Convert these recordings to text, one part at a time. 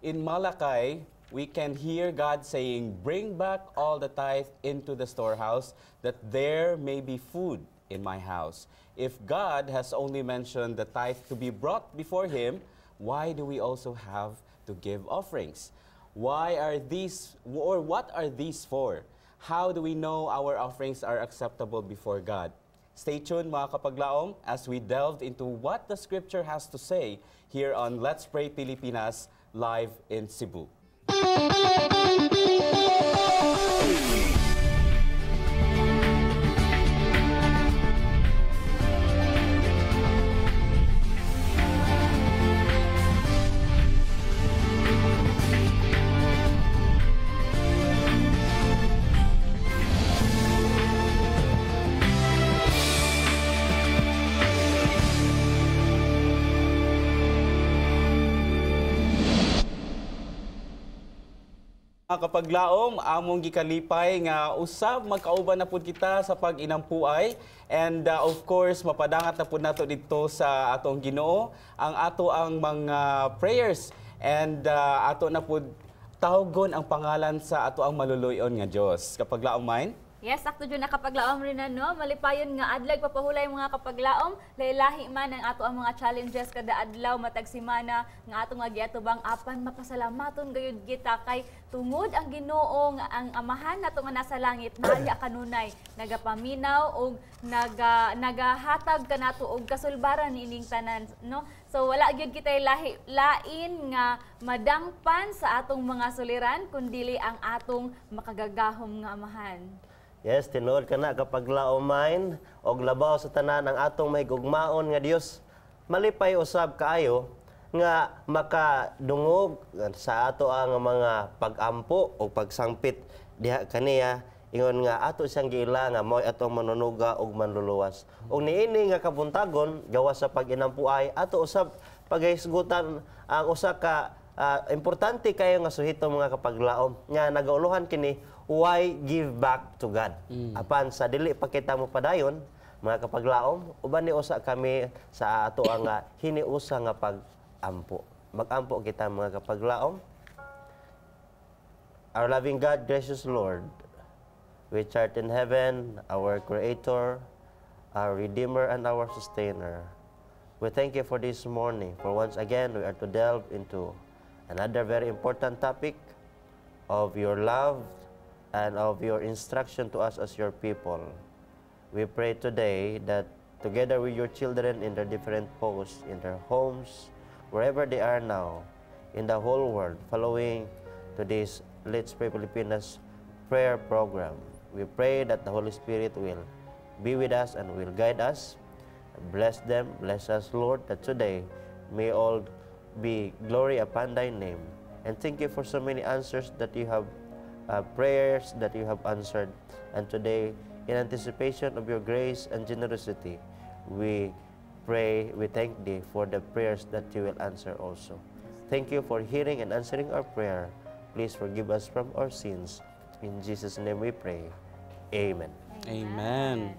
in Malachi, we can hear God saying, "Bring back all the tithe into the storehouse, that there may be food in my house." If God has only mentioned the tithe to be brought before Him, why do we also have to give offerings? Why are these, or what are these for? How do we know our offerings are acceptable before God? Stay tuned mga kapaglaom as we delved into what the Scripture has to say here on Let's Pray Pilipinas live in Cebu. Mga kapaglaom, among gikalipay nga usab magkauban na pud kita sa pag-inampuay, and of course mapadangat na pud nato didto sa atong Ginoo ang ato ang mga prayers, and ato na pud tawgon ang pangalan sa ato ang maluluyon nga Dios. Kapaglaom main? Yes, sakto dyan na kapaglaom rin no. Malipayon nga adlag papahulay mga kapaglaom. Lailahi man ang ato ang mga challenges kada adlaw matag simana nga ato nga giatubang apan mapasalamaton gayud kita kay tungod ang Ginoo nga ang amahan nato nga nasa langit naaya kanunay nagapaminaw og nagahatag kanato og kasulbaran niining tanan no. So wala gyud kita lain nga madangpan sa atong mga suliran kundili ang atong makagagahom nga amahan. Yes, tinuod ka na kapag laomain og labaw sa tanan ang atong may gugmaon nga Dios. Malipay usab kaayo nga makadungog sa ato ang mga pagampo o pagsangpit diha kaniya ingon nga ato siyang giila nga moy atong manunuga og manluluwas. Og niini nga kabuntagon gawas sa pag-inampuay ato usab paghisgutan ang usa ka importante kayo nga suhito mga kapaglaom nga nagauluhan kini why give back to God. Apan sa dili pa kita mo padayon mga kapaglaom uban ni usa kami sa ato ang hiniusa nga pag-ampo. Mag-ampo kita mga kapaglaom. Our loving God, gracious Lord, which art in heaven, our Creator, our Redeemer, and our Sustainer, we thank you for this morning. For once again, we are to delve into another very important topic of your love and of your instruction to us as your people. We pray today that together with your children in their different posts, in their homes, wherever they are now, in the whole world, following to this Let's Pray Pilipinas prayer program, we pray that the Holy Spirit will be with us and will guide us. Bless them, bless us, Lord, that today may all be glory upon thy name. And thank you for so many answers that you have, prayers that you have answered. And today, in anticipation of your grace and generosity, we pray, we thank thee for the prayers that you will answer also. Thank you for hearing and answering our prayer. Please forgive us from our sins. In Jesus' name we pray. Amen. Amen.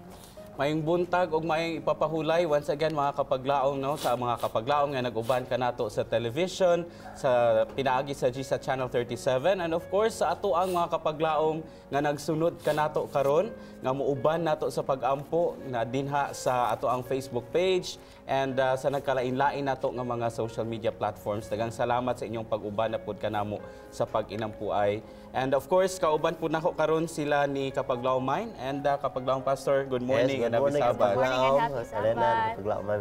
Mayong buntag ug mayong ipapahulay once again mga kapaglaom no sa mga kapaglaom nga nag-uban kanato sa television, sa pinaagi sa GSA Channel 37, and of course sa ato ang mga kapaglaom nga nagsunod kanato karon nga muuban nato sa pag-ampo na dinha sa ato ang Facebook page and sa nagkalain-lain nato nga mga social media platforms. Daghang salamat sa inyong pag-uban na pud kanamo sa pag-inampuay. And of course kauban pud nako karon sila ni Kapaglaom Mine and Kapaglaom Pastor. Good morning. Good morning, Kapaglaom.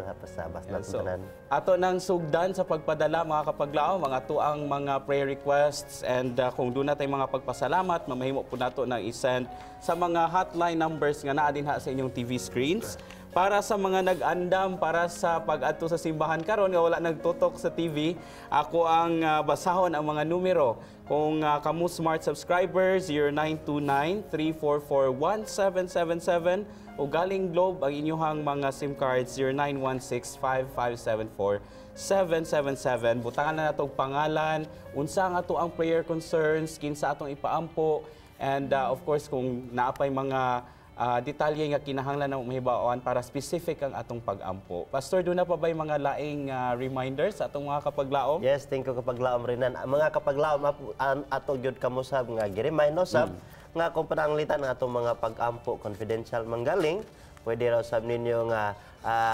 Happy Sabbath. So, ato nang sugdan sa pagpadala mga kapaglaom, ang ato ang mga prayer requests, and kung doon natin mga pagpasalamat, mamahimo po nato nang isend sa mga hotline numbers nga naa dinha sa inyong TV screens. Para sa mga nag-andam para sa pag-adto sa simbahan karon nga wala nagtutok sa TV, ako ang basahon ang mga numero. Kung kamo smart subscribers, 0929-344-1777 o galing Globe ang inyong mga SIM cards 0916-5574-777. Butangan na natong pangalan, unsa nga to ang prayer concerns, kinsa atong ipaampo, and of course kung naapay mga detalye nga kinahanglan na mahibawan para specific ang atong pag-ampo. Pastor, doon na pa ba yung mga laing reminders sa atong mga kapaglaom? Yes, thank you kapaglaom rin. Mga kapaglaom ato gyud kamo sab nga gi-remind no sab nga kung pananglitan ang atong mga pag-ampo confidential manggaling, pwede raw sab ninyo nga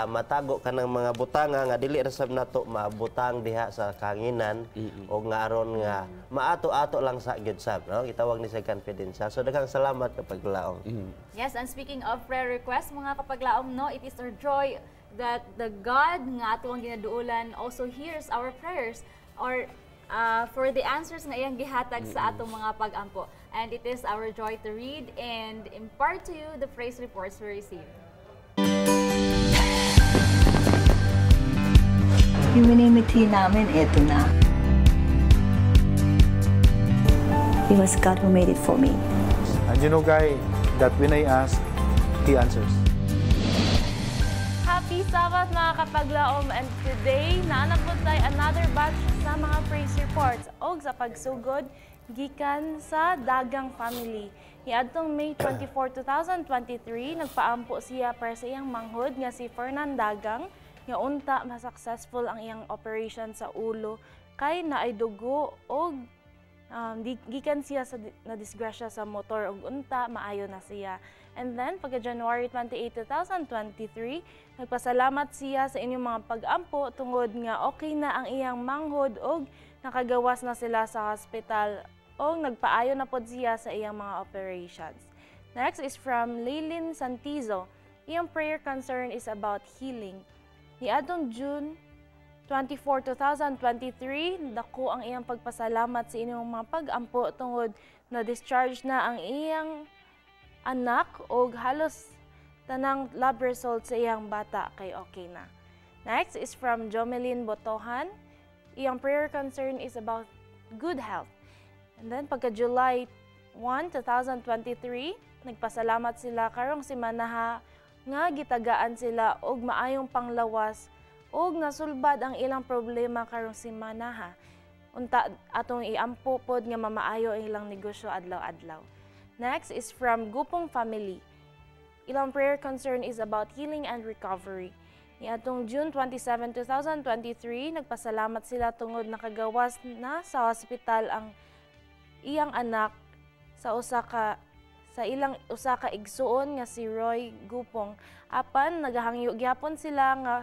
matago ka ng mga butanga nga dili ra sab nato mabutang diha sa kanginan o nga aron nga maato-ato lang sa gyud sab, no? Gitawag ni sa confidential. So daghang salamat kapaglaom. Yes, and speaking of prayer requests, mga kapaglaom, no, it is our joy that the God nga ato ang ginaduulan also hears our prayers or for the answers nga iyang gihatag sa atong mga pag-ampo. And it is our joy to read and impart to you the praise reports we receive. Yung minimiti namin, eto na. It was God who made it for me. And you know, Guy, that when I ask, He answers. Happy Sabbath mga kapaglaom, and today naanapod tayo another batch sa mga praise reports o sa pagsugod gikan sa Dagang family. Niadtong May 24, 2023, nagpaampo siya para sa iyang manghod nga si Fernan Dagang nga unta ma-successful ang iyang operation sa ulo kay naay dugo og gikan siya sa na-disgrasya sa motor og unta maayo na siya. And then pagka January 28, 2023, nagpasalamat siya sa inyong mga pag-ampo tungod nga okay na ang iyang manghod og nakagawas na sila sa hospital og nagpaayo na pod siya sa iyang mga operations. Next is from Leilyn Santizo. Iyang prayer concern is about healing. Niadtong June 24, 2023, dako ang iyang pagpasalamat sa inyong mga pag-ampo tungod na discharge na ang iyang anak o halos tanang lab results sa iyang bata kay okay na. Next is from Jomelyn Botohan. Iyang prayer concern is about good health. And then pagka July 1, 2023, nagpasalamat sila karong si Manaha nga gitagaan sila og maayong panglawas og nasulbad ang ilang problema karong si Manaha. Unta atong iampo pod nga mamaayo ang ilang negosyo adlaw-adlaw. Next is from Gupong family. Ilang prayer concern is about healing and recovery. Niadtong June 27, 2023, nagpasalamat sila tungod nakagawas na sa hospital ang iyang anak sa ilang usa ka igsuon nga si Roy Gupong. Apan nagahangyo gyapon sila nga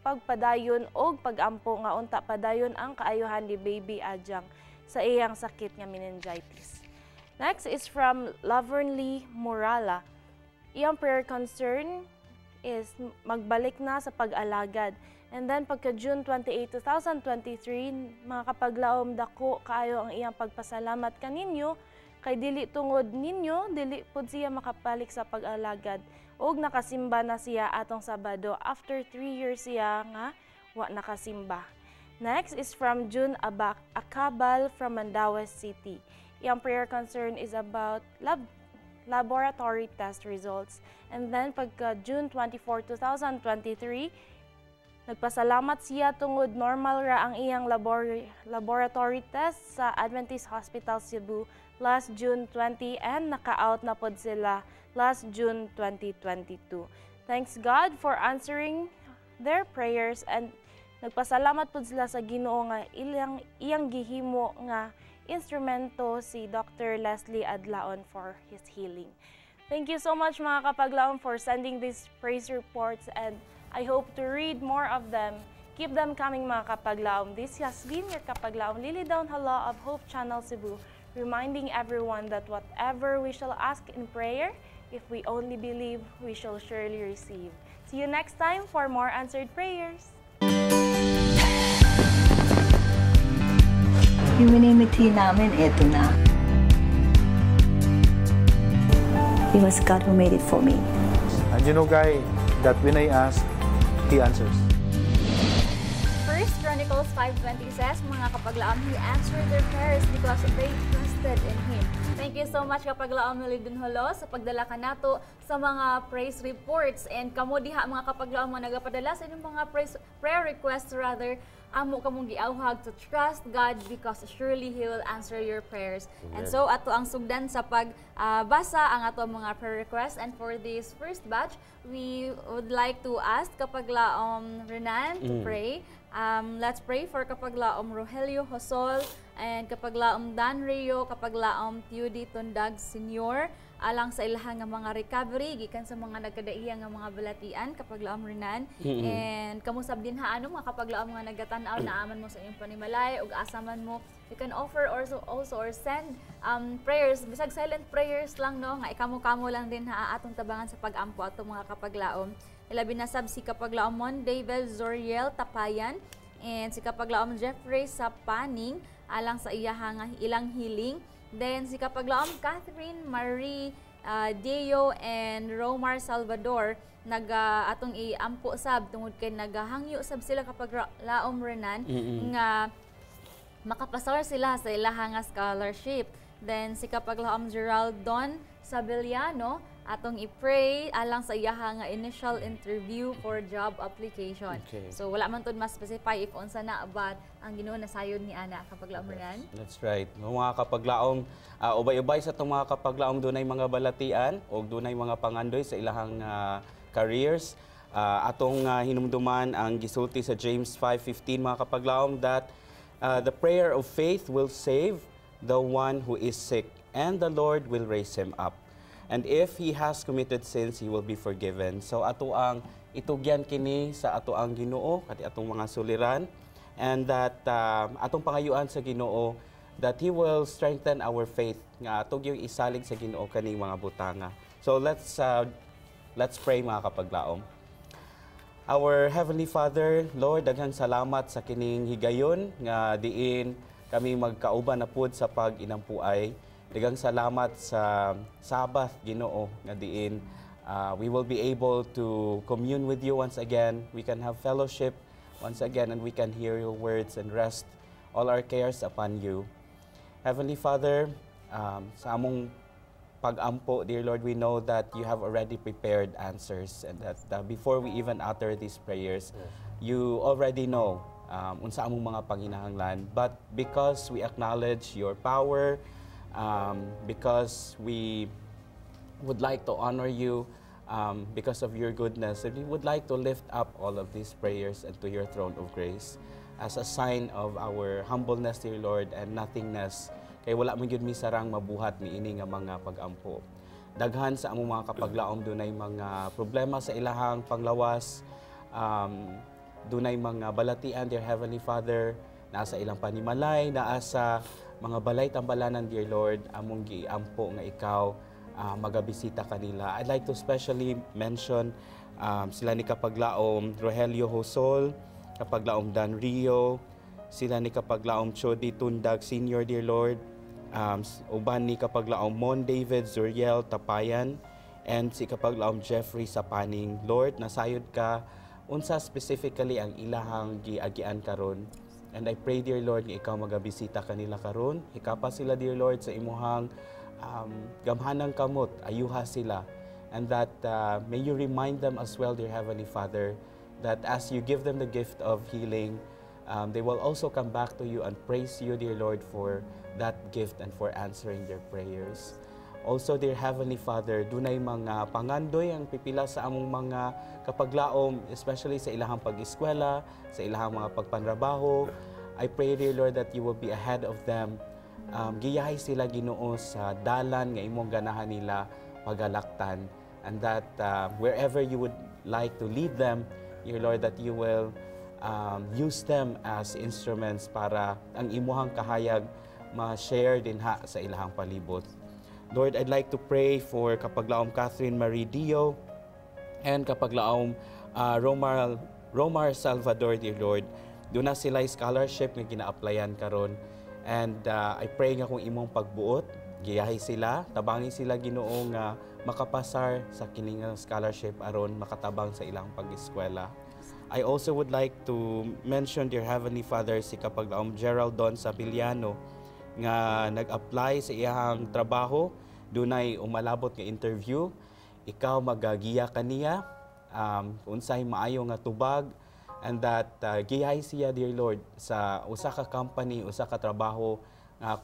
pagpadayon og pag-ampo nga unta padayon ang kaayuhan ni baby Ajang sa iyang sakit nga meningitis. Next is from Lavernly Morala. Iyang prayer concern is magbalik na sa pag-alagad. And then pagka June 28, 2023, mga kapaglaom dako kaayo ang iyang pagpasalamat kaninyo kay dili tungod ninyo dili pud siya makapalik sa pag-alagad og nakasimba na siya atong Sabado after 3 years siya nga wa nakasimba. Next is from June Akabal from Mandaue City. Iyang prayer concern is about laboratory test results. And then pagka June 24, 2023, nagpasalamat siya tungod normal ra ang iyang laboratory test sa Adventist Hospital Cebu last June 20 and naka-out na pod sila last June 2022. Thanks God for answering their prayers and nagpasalamat pod sila sa Ginoo nga iyang gihimo nga instrumento si Dr. Leslie Adlaon for his healing. Thank you so much mga kapaglaom for sending these praise reports and I hope to read more of them. Keep them coming mga kapaglaom. This has been your kapaglaom Lily Dawn Hala of Hope Channel Cebu, reminding everyone that whatever we shall ask in prayer, if we only believe, we shall surely receive. See you next time for more answered prayers. Yung minimiti namin, eto na. It was God who made it for me. And you know, Guy, that when I ask, He answers. First Chronicles 5:20 says, mga kapaglaom, He answered their prayers because they trusted in Him. Thank you so much kapaglaom Nolidon Holo sa pagdala ka nato sa mga praise reports and kamo diha mga kapaglaom mga nagapadala sa inyong mga prayer requests rather. amo kamong giawhag to trust God because surely He will answer your prayers. And so ato ang sugdan sa pagbasa ang ato mga prayer requests. And for this first batch, we would like to ask kapaglaom Renan to pray. Let's pray for kapaglaom Rogelio Hosol and kapaglaom Dan Rio, kapaglaom Tiudi Tundag Senior, alang sa ilahang nga mga recovery gikan sa mga nagkadaiya nga mga balatian kapaglaom Renan. And kamusab din haano mga kapaglaom nga nagatan-aw na aman mo sa iyong panimalay ug asaman mo, you can offer also or send prayers, bisag silent prayers lang no, nga ikamo-kamo lang din ha atong tabangan sa pag-ampo ato mga kapaglaom. Ilabi na sab si kapaglaom Mon David Zoriel Tapayan and si kapaglaom Jeffrey Sapaning alang sa iyahang ilang healing. Then si kapaglaom Catherine Marie Deo and Romar Salvador atong iampo sab tungod kay naghangyo sab sila kapaglaom Renan nga makapasar sila sa ilahang scholarship. Then si kapaglaom Geraldon Sabeliano atong i-pray alang sa iyahang initial interview for job application. Okay. So wala man tud mas specify if unsa na but ang Ginoo nasayod ni ana kapaglaom Renan. That's right. Mga kapaglaom, ubay-ubay sa itong mga kapaglaom, dunay mga balatian o dunay mga pangandoy sa ilahang careers. Atong hinumduman ang gisulti sa James 5:15 mga kapaglaom that the prayer of faith will save the one who is sick and the Lord will raise him up. And if he has committed sins, he will be forgiven. So ato ang itugyan kini sa ato ang Ginoo kati atong mga suliran, and that atong pangayuan sa Ginoo that He will strengthen our faith nga atong yung isalig sa Ginoo kaning mga butanga. So let's pray mga kapaglaom. Our Heavenly Father, Lord, daghang salamat sa kining higayon nga diin kami magkauban na pud sa pag-inampuay. Daghang salamat sa Sabbath, Ginoo, nga diin we will be able to commune with you once again. We can have fellowship once again and we can hear your words and rest all our cares upon you. Heavenly Father, sa among pag-ampo, dear Lord, we know that you have already prepared answers and that before we even utter these prayers, you already know unsa among mga panginahanglan. But because we acknowledge your power, because we would like to honor you because of your goodness, and we would like to lift up all of these prayers into your throne of grace as a sign of our humbleness, dear Lord, and nothingness. Kay wala man gyud mi sarang mabuhat niini nga mga pag-ampo. Daghan sa among mga kapaglaom dunay mga problema sa ilahang panglawas, dunay mga balatian, dear Heavenly Father, naa sa ilang panimalay, naa sa mga balay tambalanan, dear Lord, among giampo nga ikaw magabisita kanila. I'd like to especially mention sila ni kapaglaom Rogelio Hosol, kapaglaom Dan Rio, sila ni kapaglaom Chody Tundag Senior, dear Lord, uban ni kapaglaom Mon David Zoriel Tapayan, and si kapaglaom Jeffrey Sapaning. Lord, nasayod ka unsa specifically ang ilahang giagian karon. And I pray, dear Lord, nga ikaw magabisita kanila karon. Ikapa sila, dear Lord, sa imuhang gamhanang kamot, ayuha sila. And that may you remind them as well, dear Heavenly Father, that as you give them the gift of healing, they will also come back to you and praise you, dear Lord, for that gift and for answering their prayers. Also, dear Heavenly Father, dunay mga pangandoy ang pipila sa among mga kapaglaom, especially sa ilahang pag-eskwela, sa ilahang mga pagpanrabaho. I pray, dear Lord, that you will be ahead of them. Giyahay sila, Ginoo, sa dalan nga imong ganahan nila pagalaktan, and that wherever you would like to lead them, dear Lord, that you will use them as instruments para ang imuhang kahayag ma-share din ha sa ilahang palibot. Lord, I'd like to pray for kapaglaom Catherine Marie Dio and kapaglaom Romar Salvador, dear Lord. Doon na sila scholarship nga gina-applyan karon. And I pray nga kung imong pagbuot, giyahay sila, tabangi sila, Ginoo, nga makapasar sa kining scholarship aron makatabang sa ilang pag-eskwela. I also would like to mention, dear Heavenly Father, si kapaglaom Geraldon Sabeliano nga nag-apply sa iyang trabaho, dunay umalabot nga interview. Ikaw magagiya kaniya, unsay maayo nga tubag, and that gihay siya, dear Lord, sa usa ka company, usa ka trabaho,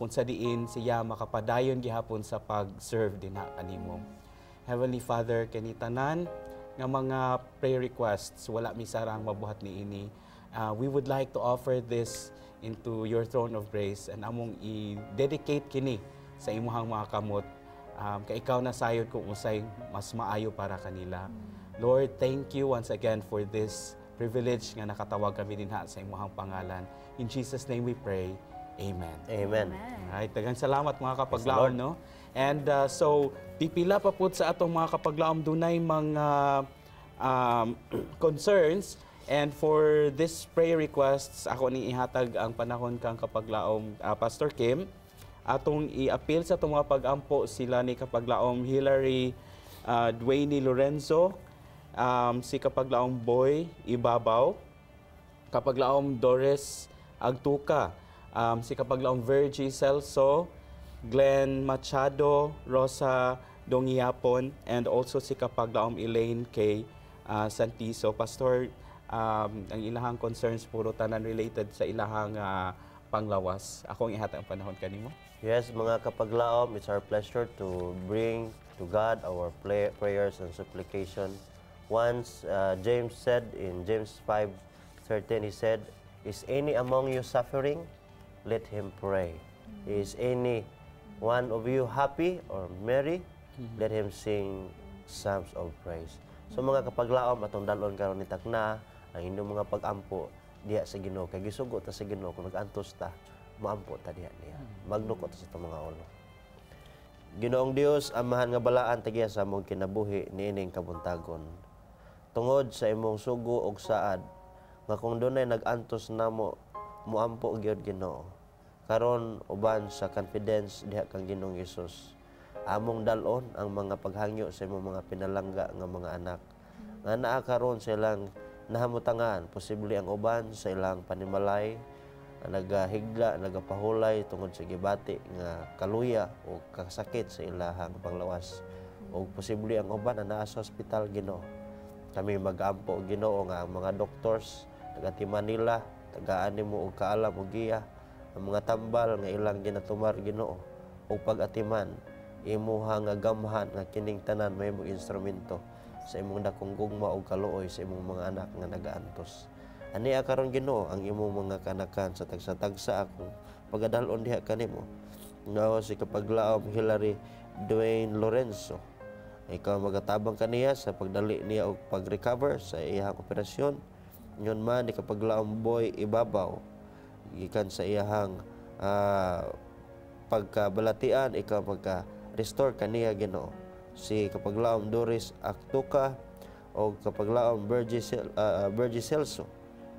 kung sa diin siya makapadayon gihapon sa pag-serve dinha kanimo. Heavenly Father, kini tanan nga mga prayer requests wala misarang mabuhat ni ini. We would like to offer this into your throne of grace and among i-dedicate kini sa imuhang mga kamot. Kay ikaw na sayod kung usay mas maayo para kanila. Lord, thank you once again for this privilege nga nakatawag kami dinha sa imuhang pangalan. In Jesus' name we pray. Amen. Amen. Alright, daghang salamat mga kapaglaom, no? And so, pipila pa po sa atong mga kapaglaom, dunay mga concerns. And for this prayer requests, ako ni ihatag ang panahon kang kapaglaom, Pastor Kim. Atong i-appeal sa itong mga pag-ampo sila ni kapaglaom Hilary Dwayne Lorenzo, si kapaglaom Boy Ibabaw, kapaglaom Doris Agtuca, si kapaglaong Virgie Celso, Glenn Machado, Rosa Dongiapon, and also si kapaglaong Elaine K. Santiso. Pastor, ang ilahang concerns puro tanan related sa ilahang panglawas. Akong ihatag ang panahon kanimo. Yes, mga kapaglaom, it's our pleasure to bring to God our prayers and supplication. Once James said in James 5:13, he said, "Is any among you suffering? Let him pray. Is any one of you happy or merry? Let him sing psalms of praise." So mga kapaglaom, atong dalon karon ni takna ang inyong mga pag-ampo diha sa Ginoo. Kay gisugo ta sa Ginoo kung nag-antos ta, maampo ta diha niya. Magnuko ta sa itong mga ulo. Ginoong Dios, amahan nga balaan tagiya sa among kinabuhi niining kabuntagon. Tungod sa imong sugo og saad, nga kung dunay nag-antos namo, muampo gyud Ginoo. Karon uban sa confidence diha kang Ginoong Hesus. Among dalon ang mga paghangyo sa imong mga pinalangga nga mga anak. Nga naa karon silang nahamutangan, posible ang uban sa ilang panimalay, nagahigla, nagapahulay tungod sa gibati nga kaluya o kasakit sa ilahang panglawas. O posible ang uban na naa sa ospital Ginoo. Kami mag-ampo Ginoo nga ang mga doctors nagatiman nila, tagaan nimo og kaalam og giya, ang mga tambal nga ilang ginatumar Ginoo og pag-atiman, imuha nga gamhan nga kining tanan mahimong instrumento sa imong dakong gugma og kaluoy sa imong mga anak nga nagaantos. Ani karon Ginoo ang imong mga kanakan sa tagsa-tagsa akong pagadalon diha kanimo. Nga si kapaglaom Hilary Dwayne Lorenzo. Ikaw magatabang kaniya sa pagdali niya og pag-recover sa iyang operasyon. Nyon man ni kapaglaom Boy Ibabaw gikan sa iyang pagkabalatian, ikaw magka-restore kaniya Ginoo. Si kapaglaom Doris Agtuca o kapaglaom Virgie Celso,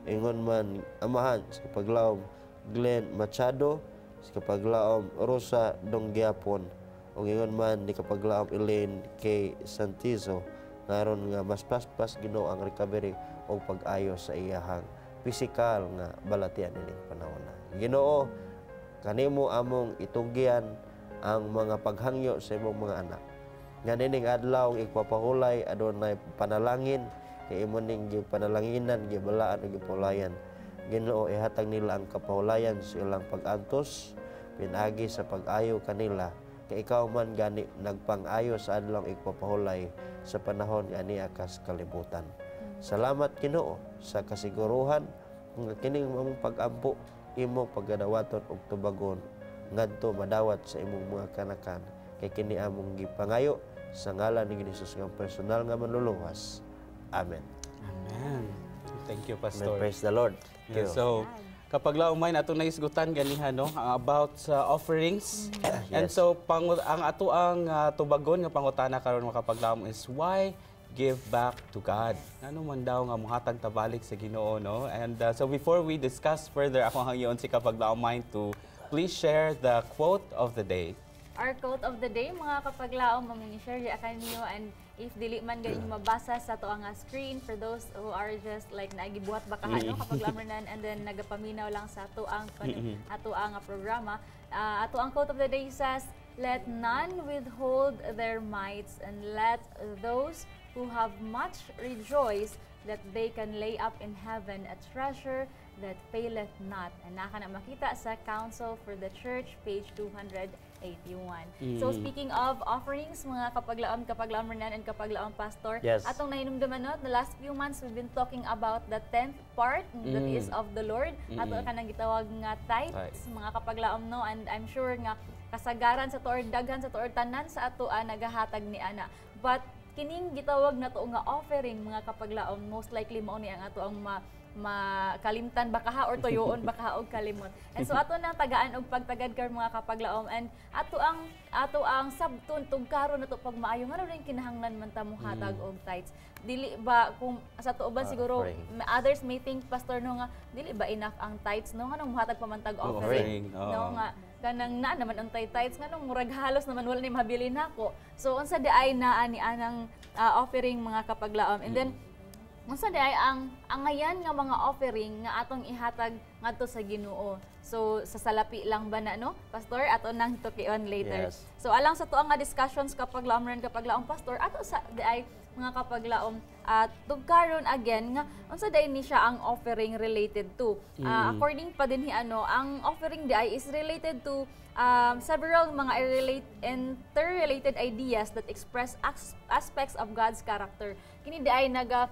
ingon man amahan si kapaglaom Glenn Machado, si kapaglaom Rosa Dongiapon, o ingon man ni kapaglaom Elaine K. Santizo, ngaron nga mas paspas Ginoo ang recovery o pag-ayo sa iyahang pisikal nga balatian ining panahon. Ginoo, kanimo among itugyan ang mga paghangyo sa imong mga anak. Nga nining adlaw igpapahulay adunay panalangin kay imo ning gipanalanginan gibalaan ug gipulayan. Ginoo, ihatag nila ang kapahulayan sa ilang pag-antos pinagi sa pag-ayo kanila kay ikaw man gani nagpang-ayo sa adlaw igpapahulay sa panahon nga niya kas kalibutan. Salamat Ginoo sa kasiguruhan nga kining imong pag-ampo imo pagadawaton og tubagon ngadto madawat sa imong mga kanakan kay kini among gipangayo sa ngalan ni Jesus nga personal nga manluluwas. Amen. Amen. Thank you, Pastor. Amen. Praise the Lord. Yeah, so, kapag laumay nato naisgutan ganiha no about sa offerings. And so ang ato ang tubagon nga pangutana karon mga kapaglaom is why give back to God. Ano man daw nga muhatag tabalik sa Ginoo no. And so before we discuss further, ako hangyon si kapaglaom to please share the quote of the day. Our quote of the day, mga kapaglaom, mamini-share di akan niyo, and if dili man ganyan mabasa sa to ang screen for those who are just like nagibuhat baka no kapaglaom nan and then nagapaminaw lang sa ato ang programa. Ato ang quote of the day says, "Let none withhold their mites, and let those who have much rejoice that they can lay up in heaven a treasure that faileth not. And naka na makita sa Counsel for the Church, page 281. So speaking of offerings, mga kapaglaom Renan and kapaglaom Pastor, Yes. atong nahinumduman no, the last few months we've been talking about the 10th part that is of the Lord. Ato ka nang gitawag nga tithes, mga kapaglaom no, and I'm sure nga kasagaran sa tuor daghan sa tuor tanan sa atoa nagahatag ni ana. But kining gitawag na to nga offering, mga kapaglaom, most likely mao ni ang ato ang makalimtan baka or tuyoon baka og kalimot. And so ato nang tagaan og pagtagad karon mga kapaglaom, and ato ang sabton tugkaron nato pag maayo nga rin kinahanglan man ta mohatag og tithes. Dili ba kung sa tuoban siguro others may think pastor no nga dili ba enough ang tithes no nga nang mohatag pamantag offering. No nga kanang na naman ang tithes nga nung murag halos naman wala ni mabili nako. So unsa di ay naa ni anang offering mga kapaglaom. And then unsa di ay ang ngayan nga mga offering nga atong ihatag ngadto sa Ginoo. So sa salapi lang ba na no pastor ato nang tukion later. Yes. So alang sa tuang nga discussions kapaglaom pastor ato sa di ay mga kapaglaom tugkaron again nga unsa day ni siya ang offering related to. According pa din ang offering di ay is related to several mga interrelated ideas that express aspects of God's character. Kini di ay naga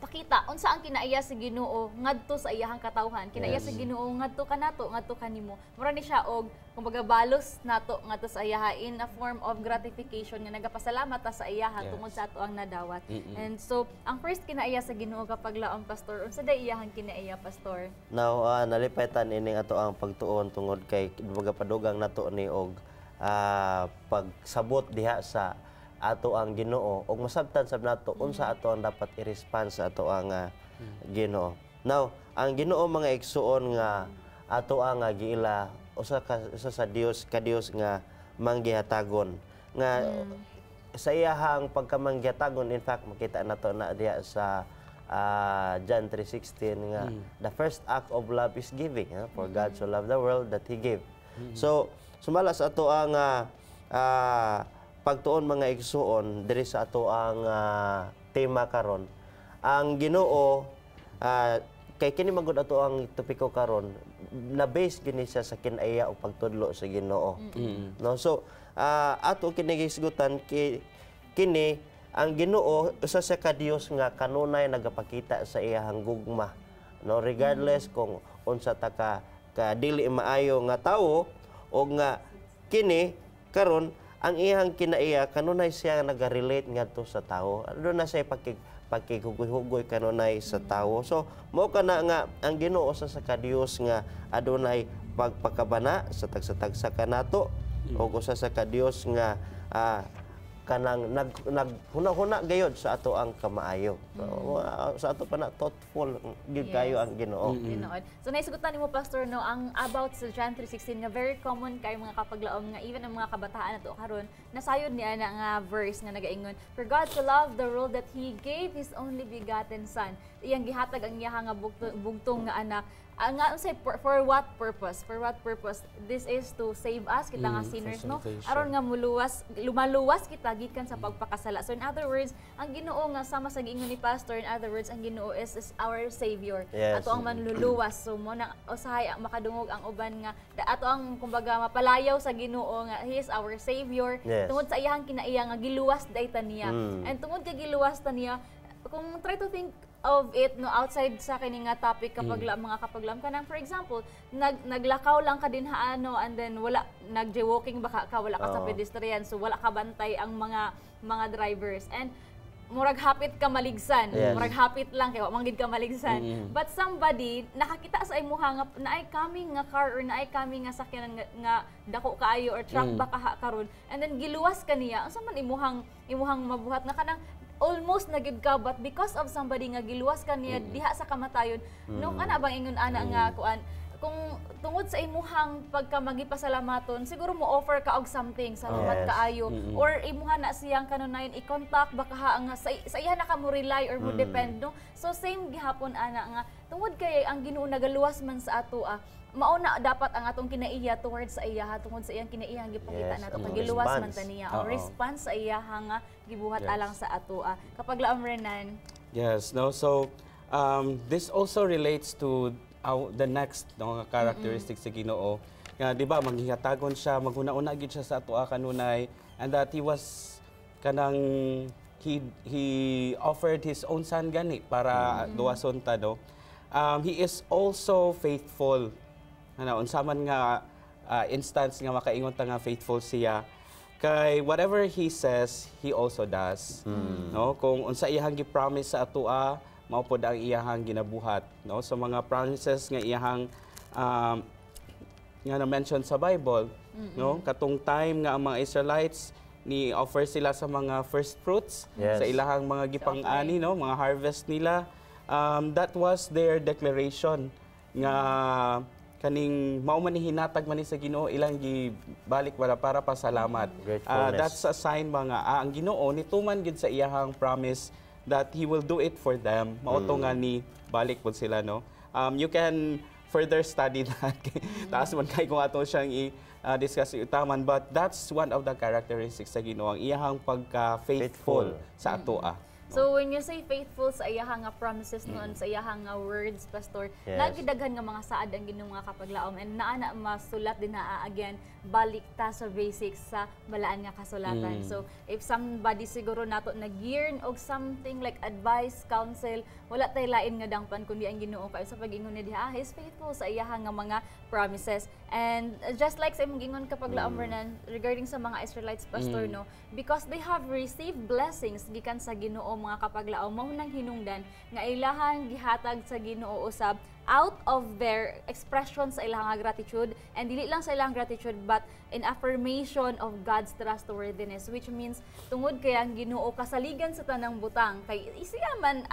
pakita unsa ang kinaiya sa Ginoo ngadto sa iyahang katawhan, kinaiya sa Ginoo ngadto kanato ngadto kanimo. Mura ni siya og kumbaga balos nato ngadto sa iyaha in a form of gratification nga nagapasalamat ta sa iyaha tungod sa ato ang nadawat. And so ang first kinaiya sa Ginoo kapag laom pastor, unsa day iyahang kinaiya pastor? Now nalipetan ining ato ang pagtuon tungod kay kumbaga padugang nato ni og pagsabot diha sa ato ang Ginoo ug masabtan sab nato unsa ato ang dapat i-respond sa ato ang Ginoo. Now, ang Ginoo mga igsuon nga ato ang giila usa sa Dios ka Dios nga manggihatagon nga sa iyahang pagkamanggihatagon. In fact makita nato na diha sa John 3:16 nga the first act of love is giving, for God so loved the world that He gave. So sumalas ato ang pagtuon mga igsuon diri sa ato ang tema karon, ang Ginoo kay kini magud ato ang topiko karon na base gini siya sa kinaiya o pagtudlo sa Ginoo. No, so ato kini gisgutan kini ang Ginoo usa sa ka Dios nga kanunay nagapakita sa iyahang gugma, no, regardless kung unsa ta ka dili maayo nga tawo o nga kini karon ang iyang kinaiya kanunay siya naga-relate ngadto sa tawo. Ano na siya pagkigugoy-hugoy kanunay sa tawo. So mao kana nga ang Ginoo sa ka-Dios nga adunay pagpakabana sa tagsa-tagsa kanato o usa sa ka-Dios nga kanang naghuna-huna gayud sa ato ang kamaayo. Sa ato pa na thoughtful gyud kayo ang Ginoo. So naisugutan nimo pastor no ang about sa John 3:16 nga very common kay mga kapaglaom nga even ang mga kabataan nato karon nasayod niya na nga verse nga nagaingon, for God so loved the world that He gave His only begotten Son. Iyang gihatag ang iyaha nga bugtong nga anak. Nga unsay for what purpose? For what purpose? This is to save us kita nga sinners no. Aron nga lumaluwas kita gikan sa pagpakasala. So in other words, ang Ginoo nga sama sa giingon ni pastor, in other words, ang Ginoo is our savior. Yes. Ato ang manluluwas. So mo nang usahay makadungog ang uban nga ato ang kumbaga mapalayaw sa Ginoo nga He is our savior. Yes. Tungod sa iyang kinaiya nga giluwas dayta niya. And tungod kay giluwas ta niya, kung try to think of it no outside sa kini nga topic kapag mga kapaglam kanang for example naglakaw lang ka din haano and then wala nag-jaywalking baka ka wala ka sa pedestrian, so wala ka bantay ang mga drivers and murag hapit ka maligsan. Murag hapit lang kay wa manggid ka maligsan. But somebody nakakita sa imuha nga naay coming nga car or naay coming nga sakyanan nga dako kaayo or truck baka karon and then giluwas ka niya, unsa man imuhang mabuhat na kanang almost nagid ka, but because of somebody nga giluwas ka niya diha sa kamatayon, no kana bang ingon ana nga kuan kung tungod sa imuhang pagka magipasalamaton, siguro mo offer ka og something, salamat Yes. kaayo. Or imuha na siyang kanunayon i-contact, baka nga sa iya na ka mo rely or mo depend, no? So same gihapon ana nga, tungod kay ang Ginoo nagaluwas man sa ato, mauna dapat ang atong kinaiya towards sa iya tungod sa iyang kinaiya gipakita Yes, nato ang pagiluwas man response. taniya ang response sa iya nga gibuhat Yes. alang sa ato. Kapag laom Renan, Yes, no. So this also relates to the next no characteristics sa Ginoo. Nga di ba manghihatagon siya, maghuna-una gid siya sa ato kanunay, and that he was kanang he offered his own son gani para duwason ta no. He is also faithful. Ano unsa man nga instance nga makaingon ta nga faithful siya. Kay whatever he says, he also does. No, kung unsa iyang gi-promise sa atoa, mao pod ang iyang ginabuhat, no? So mga promises nga iyang nga na-mention sa Bible, no? Katong time nga ang mga Israelites ni offer sila sa mga first fruits Yes. sa ilahang mga gipang-ani, no? Mga harvest nila. That was their declaration nga kaning mao man ni hinatag man ni sa Ginoo ilang gibalik wala para pasalamat. Gratefulness. That's a sign mga ang Ginoo nituman gid sa iyahang promise that he will do it for them. Mao to nga ni balik pud sila no. You can further study that. Taas man kay kung ato siyang discuss utaman, but that's one of the characteristics sa Ginoo, ang iyahang pagka-faithful sa atoa. so when you say faithful sa iyahang nga promises noon, sa iyahang nga words, Pastor, Yes. nagidaghan nga mga saad ang Ginoo nga kapaglaom, and naana masulat din na again, balik ta sa basics sa balaan nga kasulatan. So if somebody siguro nato nag-yearn og something like advice, counsel, wala tay lain nga dangpan kundi ang Ginoo kayo sa pag-ingon ni diha, he's faithful sa iyahang nga mga promises. And just like sa imong gingon kapaglaom Renan, regarding sa mga Israelites, Pastor, no, because they have received blessings gikan sa Ginoo mga kapaglaom, mao nang hinungdan nga ilahang gihatag sa Ginoo usab out of their expression sa ilang gratitude, and dili lang sa ilang gratitude but in affirmation of God's trustworthiness, which means tungod kay ang Ginoo kasaligan sa tanang butang kay isiya man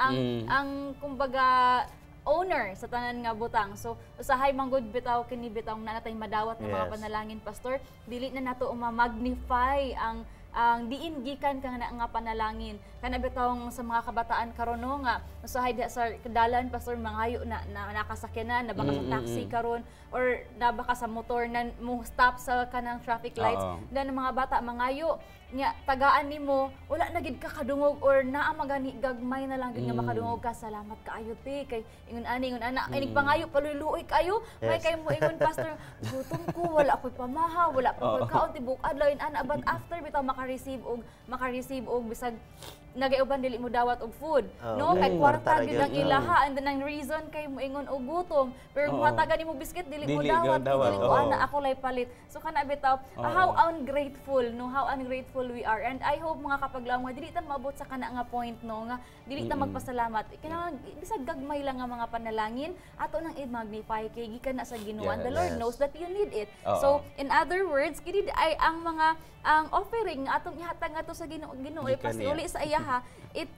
ang kumbaga owner sa tanan nga butang. So usahay manggod bitaw kini bitaw na natay madawat ng mga Yes. panalangin, Pastor, dili na nato ma-magnify ang diin gikan ka nga panalangin kana bitawng sa mga kabataan karon no nga usahay diha sa kadalan, Pastor, mangayo na nakasakyanan na baka sa taxi karon or na baka sa motor na mo stop sa kanang traffic lights, dan mga bata mangayo nya tagaan nimo wala na gid ka kadungog or naa magani gagmay na lang gid nga makadungog ka, salamat kaayo ti kay ingon ana inig pangayo paluluoy kayo may Yes. kay mo ingon, Pastor, gutom ko, wala ako'y pamaha, wala pa pagkaon tibok adlaw ana, but after bitaw maka-receive og bisag nagaiuban dili mo dawat og food, no, kay kwarta Kwarta gid ra ang gyud. ilaha, and then ang reason kay mo ingon og gutom pero muhatagan nimo biscuit dili mo Dili dawat, dawat, dili ko oo. ana ako lay palit. So kana bitaw how ungrateful, no, how ungrateful we are. And I hope mga kapaglaom nga dili ta maabot sa kana nga point, no, nga dili ta magpasalamat, kinahanglan bisag gagmay lang nga mga panalangin ato nang i-magnify kay gikan na sa Ginoo, and the Lord Yes. knows that you need it. Oo. So in other words, kini ay ang mga ang offering nga atong ihatag nga to sa Ginoo, Gikan niya. uli sa iyaha, it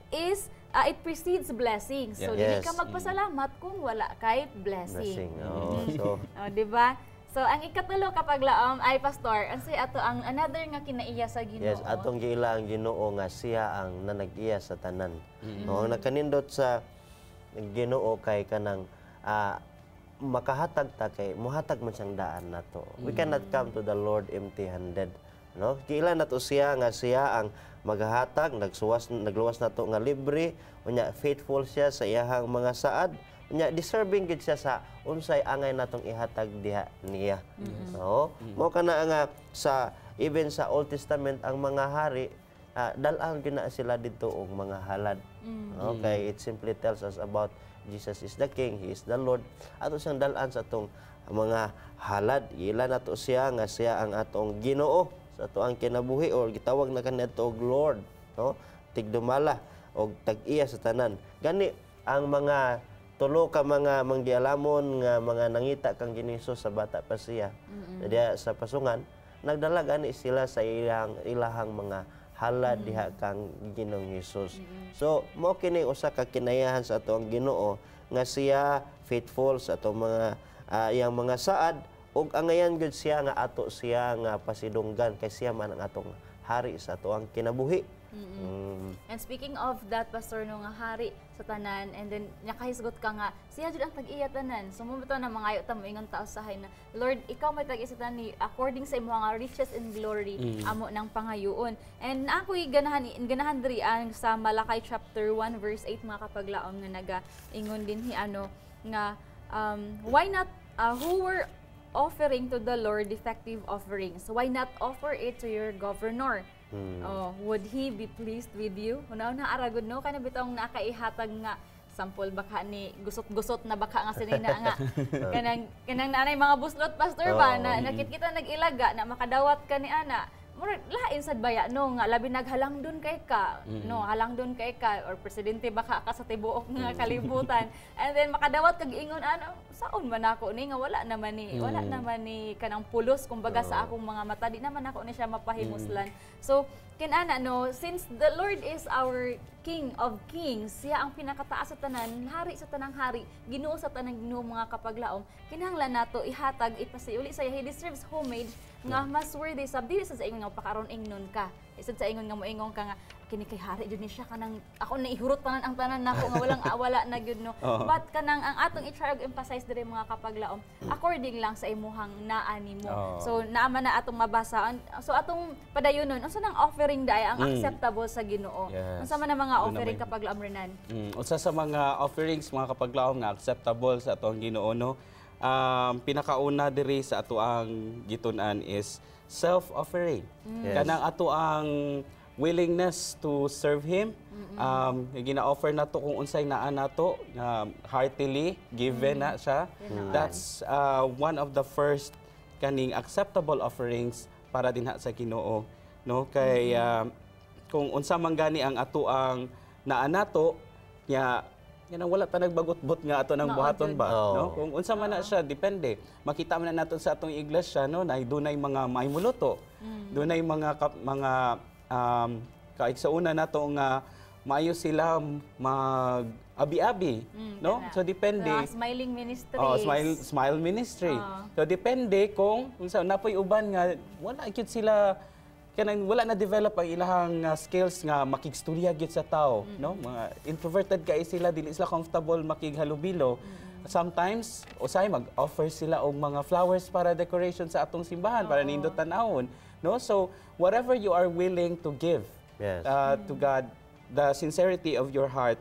precedes blessings. So dili Yes. ka magpasalamat kung wala kay Blessing. blessing. So, Oh, di ba? So ang ikatulo kapag laom ay, Pastor, ansay ato ang another nga kinaiya sa Ginoo. yes, atong giila ang Ginoo nga siya ang nanag-iya sa tanan. No, ang nakanindot sa Ginoo kay kanang makahatag ta kay muhatag man siyang daan nato. We cannot come to the Lord empty-handed. No? Giila nato siya nga siya ang maghatag, nagluwas nato nga libre, unya faithful siya sa iyahang mga saad. Unya deserving gid siya sa unsay angay natong ihatag diha niya. No? Mao kana nga sa even sa Old Testament ang mga hari dal-an gyud na sila didto og mga halad. Okay, it simply tells us about Jesus is the King, He is the Lord. Ato siyang dal-an sa atong mga halad. Ila nato siya nga siya ang atong Ginoo sa ato ang kinabuhi, or gitawag na kaniadto og Lord, no? Tigdumala og tag-iya sa tanan. Gani ang mga tulo ka mga manggialamon nga mga nangita kang Ginoo sa bata pa siya. Diya sa pasungan, nagdala gani sila sa ilahang mga halad diha kang Ginoong Hesus. So mao kini usa ka kinayahan sa ato ang Ginoo nga siya faithful sa ato mga iyang mga saad ug angayan gud siya nga ato siya nga pasidunggan kay siya man ang atong hari sa ato ang kinabuhi. And speaking of that, Pastor, no nga hari sa tanan, and then nakahisgot ka nga, siya jud ang tag-iya tanan. So mo bitaw na mga ta mo ingon ta usahay na, Lord, ikaw may tag-iya sa tanan according sa imong nga riches and glory amo ng pangayoon. And ako'y ganahan diri ang sa Malakay chapter 1 verse 8 mga kapaglaom nga naga-ingon din ano nga why not who were offering to the Lord defective offerings, why not offer it to your governor? Oh, would he be pleased with you? Una-una aragod no kana bitong nakaihatag nga sample baka ni gusot-gusot na baka nga sinina nga kanang nanay mga buslot, Pastor, ba na nakita nag-ilaga na makadawat ka ni ana. Mura lain sad baya no nga labi naghalangdon kay ka no halangdon kay ka or presidente baka ka sa tibuok nga kalibutan, and then makadawat kag ingon ano saon man ako ni nga wala naman ni kanang pulos kumbaga sa akong mga mata, di naman ako ni siya mapahimuslan. So kinana no, since the Lord is our King of Kings, siya ang pinakataas sa tanan, hari sa tanang hari, Ginoo sa tanang Ginoo mga kapaglaom, kinahanglan nato ihatag ipasiuli sa he deserves homage nga mas worthy sab dili sa ingon nga pakaron ingnon ka. Isad sa ingon nga moingon ka nga kini kay hari jud ni siya kanang ako na ihurot tanan ang tanan nako nga walang wala na gyud no. But kanang ang atong i-try og emphasize diri mga kapaglaom according lang sa imuhang naa nimo. So naama na atong mabasa. So atong padayonon unsa nang offering daay ang acceptable sa Ginoo? Unsa man ang mga offering kapaglaom renan? Usa sa mga offerings mga kapaglaom nga acceptable sa atong Ginoo no. Pinakauna diri sa ato ang gitun-an is self-offering. Kanang ato ang willingness to serve Him. Gina-offer na to kung unsay naa nato, heartily given na siya. That's one of the first kaning acceptable offerings para dinha sa Ginoo, no? Kay kung unsa man gani ang ato ang naa nato, yan wala ta nagbagot-bot nga ato nang buhaton ba, no? Kung unsa man na siya depende. Makita man na naton sa atong iglesia no, na dunay mga maimuluto. Dunay mga kaigsauna nato nga maayo sila mag-abi-abi, no? So depende. Smiling ministry. Smile ministry. So depende kung unsa napoy uban nga wala gyud sila kanang wala na develop ang ilahang skills nga makigstorya gyud sa tao, no? Mga introverted kay sila, dili sila comfortable makighalubilo. Sometimes usay mag-offer sila og mga flowers para decoration sa atong simbahan para nindot tan-awon, no? So whatever you are willing to give to God, the sincerity of your heart,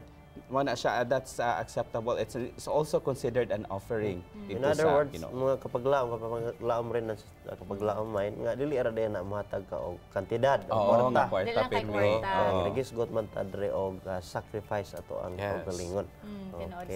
wala siya, that's acceptable. It's also considered an offering. In other words, mga kapaglaom rin kapaglaom mind nga dili ra day na mahatag ka og kantidad o kwarta. Nagisgot man ta dre og sacrifice ato ang pagalingon.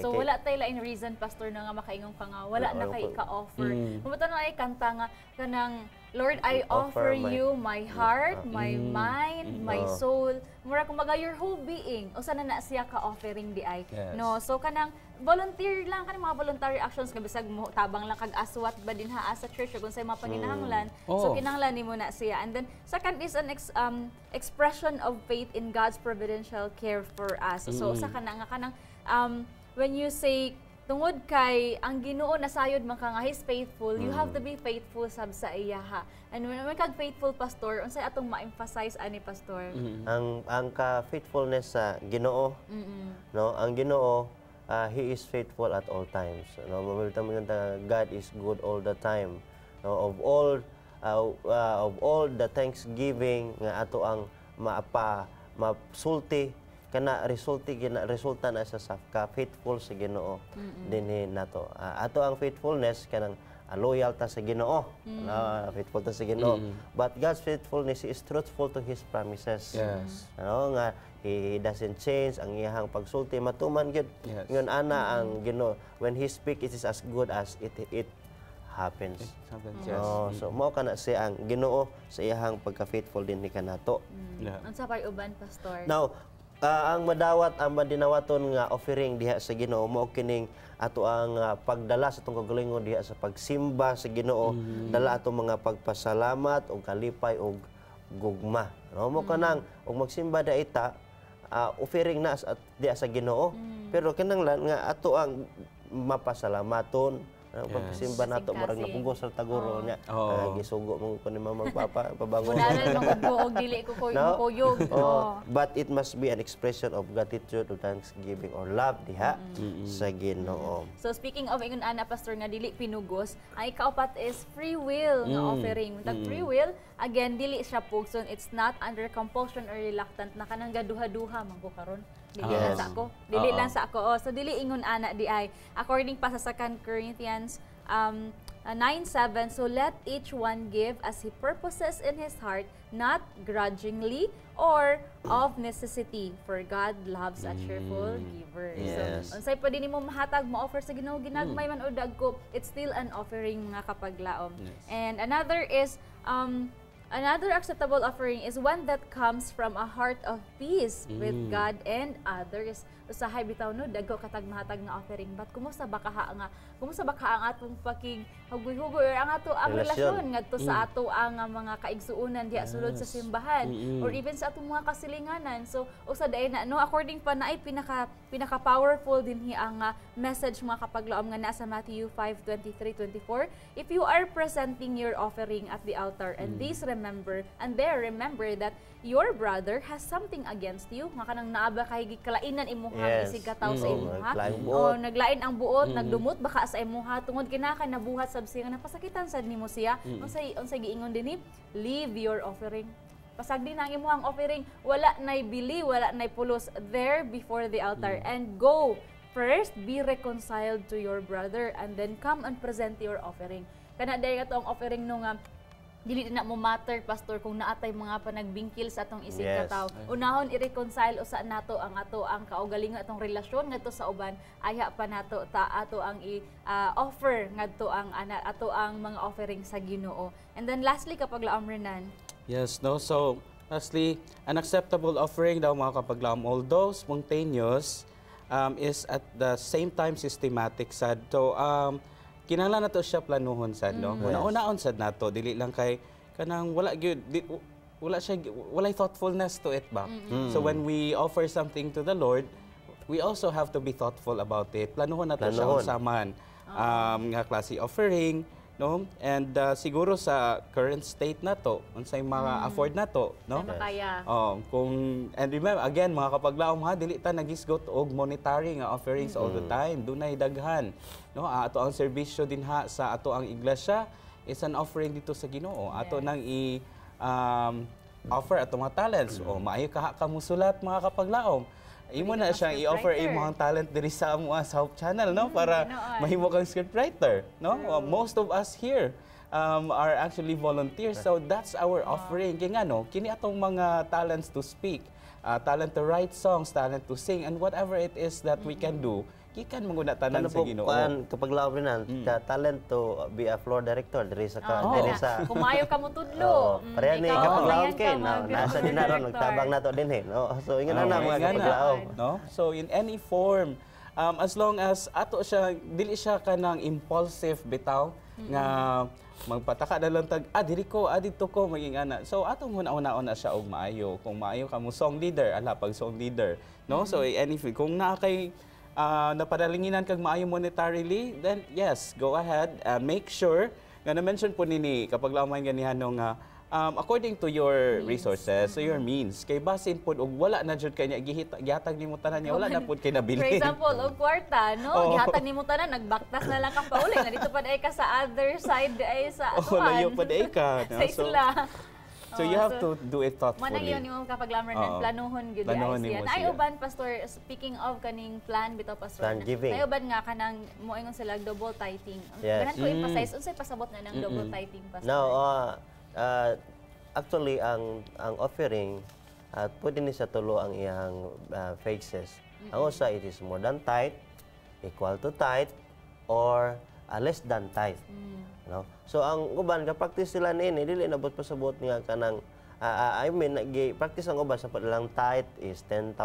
So wala tay lain reason, Pastor, na nga makaingon ka nga wala na kay ka-offer. Pumutan na ay kanta nga kanang Lord, I offer you my heart, my mind, my soul. Mura kumbaga your whole being. O sana na siya ka-offering di ay. No, so kanang volunteer lang kanang mga voluntary actions nga bisag mo tabang lang kag aswat ba din ha sa church kung say mga panginahanglan. So kinahanglan nimo na siya. And then second is an expression of faith in God's providential care for us. So sa kanang when you say tungod kay ang Ginoo nasayod man ka nga He's faithful, you have to be faithful sab sa iya ha. And when kag faithful, Pastor, unsay atong ma-emphasize ani, Pastor? Ang ka-faithfulness sa Ginoo, no? Ang Ginoo, He is faithful at all times. No, mabalitang God is good all the time. No, of all the thanksgiving nga ato ang masulti kana resulta na sa ka-faithful sa Ginoo dinhi nato. Ato ang faithfulness kanang loyal ta sa Ginoo. Faithful ta sa Ginoo. But God's faithfulness is truthful to His promises. Ano nga He doesn't change ang iyang pagsulti matuman gyud. Ngon ana ang Ginoo, when He speak, it is as good as it happens. So mao kana siya ang Ginoo sa iyang pagka-faithful dinhi kanato. Unsa pay uban, Pastor? Now, ang madinawaton nga offering diha sa Ginoo mao kining ato ang pagdala sa atong kagalingon diha sa pagsimba sa Ginoo, dala ato mga pagpasalamat og kalipay og gugma. No mo kanang og magsimba daita offering na diha sa Ginoo, pero kinahanglan nga ato ang mapasalamaton pagsimba nato murag Kasing-kasing. napugos sa taguro niya. Oo. Gisugo mo ko ni mama papa pabangon. Munaran magbuog dili ko kuyog. Oh, but it must be an expression of gratitude, of thanksgiving or love diha sa Ginoo. So speaking of ingon ana pastor nga dili pinugos, ang ikaapat is free will nga offering. Tag free will, again dili siya pugson, it's not under compulsion or reluctant na kanang gaduha-duha man ko karon. Dili lang Yes. sa ako. Dili lang sa ako. So dili ingon ana di ay according pa sa 2 Corinthians 9:7, so let each one give as he purposes in his heart, not grudgingly or of necessity, for God loves a cheerful giver. Yes. So, unsay pa din mo mahatag mo offer sa Ginoo ginagmay man o dagko, it's still an offering mga kapaglaom. And another acceptable offering is one that comes from a heart of peace with God and others. Usahay bitaw no dagko katag mahatag nga offering, but kumusta ba kaha ang atong paking hugoy-hugoy or ang ato ang relasyon ngadto sa ato ang mga kaigsuonan diha sulod sa simbahan or even sa atong mga kasilinganan. So usa day na no, according pa na ay pinaka powerful dinhi ang message mga kapaglaom nga nasa Matthew 5:23-24. If you are presenting your offering at the altar and remember that your brother has something against you, nga kanang naaba kay gikalainan imuha isig kataw sa imuha, o naglain ang buot, nagdumot baka sa imuha tungod kinaka nabuhat sab siya nga napasakitan sad nimo siya, unsay giingon dinhi, leave your offering. Pasagdi na ang imuhang offering, wala nay bili, wala nay pulos there before the altar, and go first be reconciled to your brother and then come and present your offering. Kana diri ka ang offering no nga dili na mo matter pastor kung naatay mga panagbingkil sa atong isig kataw. Unahon i-reconcile usa nato ang kaugalingon atong relasyon ngadto sa uban, ayha pa nato ato ang offer ngadto ang ato ang mga offering sa Ginoo. And then lastly kapag laom Renan. Yes, no. So, lastly, an acceptable offering daw mga kapaglaom, although spontaneous, is at the same time systematic sad. So, kinahanglan nato siya planuhon sad, no. Una-unaon sad nato, dili lang kay kanang wala gyud walay thoughtfulness to it ba. So when we offer something to the Lord, we also have to be thoughtful about it. Planuhon nato siya usaman. Nga klase offering, no? And siguro sa current state nato, unsay mga afford nato, no? Makaya. And remember again mga kapaglaom ha, dili ta nagisgot og monetary nga offerings all the time. Dunay daghan, no? Ato ang serbisyo din ha sa ato ang iglesia is an offering dito sa Ginoo. Ato nang offer ato mga talents. Maayo ka musulat mga kapaglaom. Imo na siyang i-offer imong talent diri sa amo sa Hope Channel, no, para mahimo kang scriptwriter, no. Most of us here are actually volunteers, so that's our offering. Kaya nga no, kini atong mga talents to speak, talent to write songs, talent to sing, and whatever it is that we can do, gikan manguna tanan sa Ginoo. Kapag laban talent to be a floor director diri sa Kung maayo ka mo tudlo. Pareha ni kapag laban kay nasa dinaron nagtabang nato dinhi, no. So ingon na mga kapag laban, no. So in any form, as long as ato siya dili siya kanang impulsive bitaw nga magpataka na lang tag diri ko dito ko maging ana. So atong una-una siya og maayo. Kung maayo ka mo song leader, pag song leader, no. So anything kung naa kay napadalinginan kag maayo monetarily, then yes, go ahead. Make sure nga na-mention po nini kapag lamay ganihan nga according to your resources, so your means. Kay basin pod og wala na jud kay gihatag nimo tanan niya, wala na pod kay nabili. For example, og kwarta, no? Gihatag nimo tanan, nagbaktas na lang ka pauli. Nandito pa ay ka sa other side ay sa atuan. Layo pa ay ka. Sa isla. So you have to do it thoughtfully. Manang yun yung kapag lamran ng planuhon gyud ay siya. Ay uban pastor, speaking of kaning plan bitaw pastor. Ay uban nga kanang moingon sila double tithing. Ganan ko emphasize unsay pasabot na ng double tithing pastor. Now, actually ang offering pwede ni sa tulo ang iyang phases. Ang usa it is more than tithe, equal to tithe, or less than tithe. No? So ang uban ka-practice sila niini dili nabot pasabot nga kanang practice ang uban sa padalang tithe is 10,000.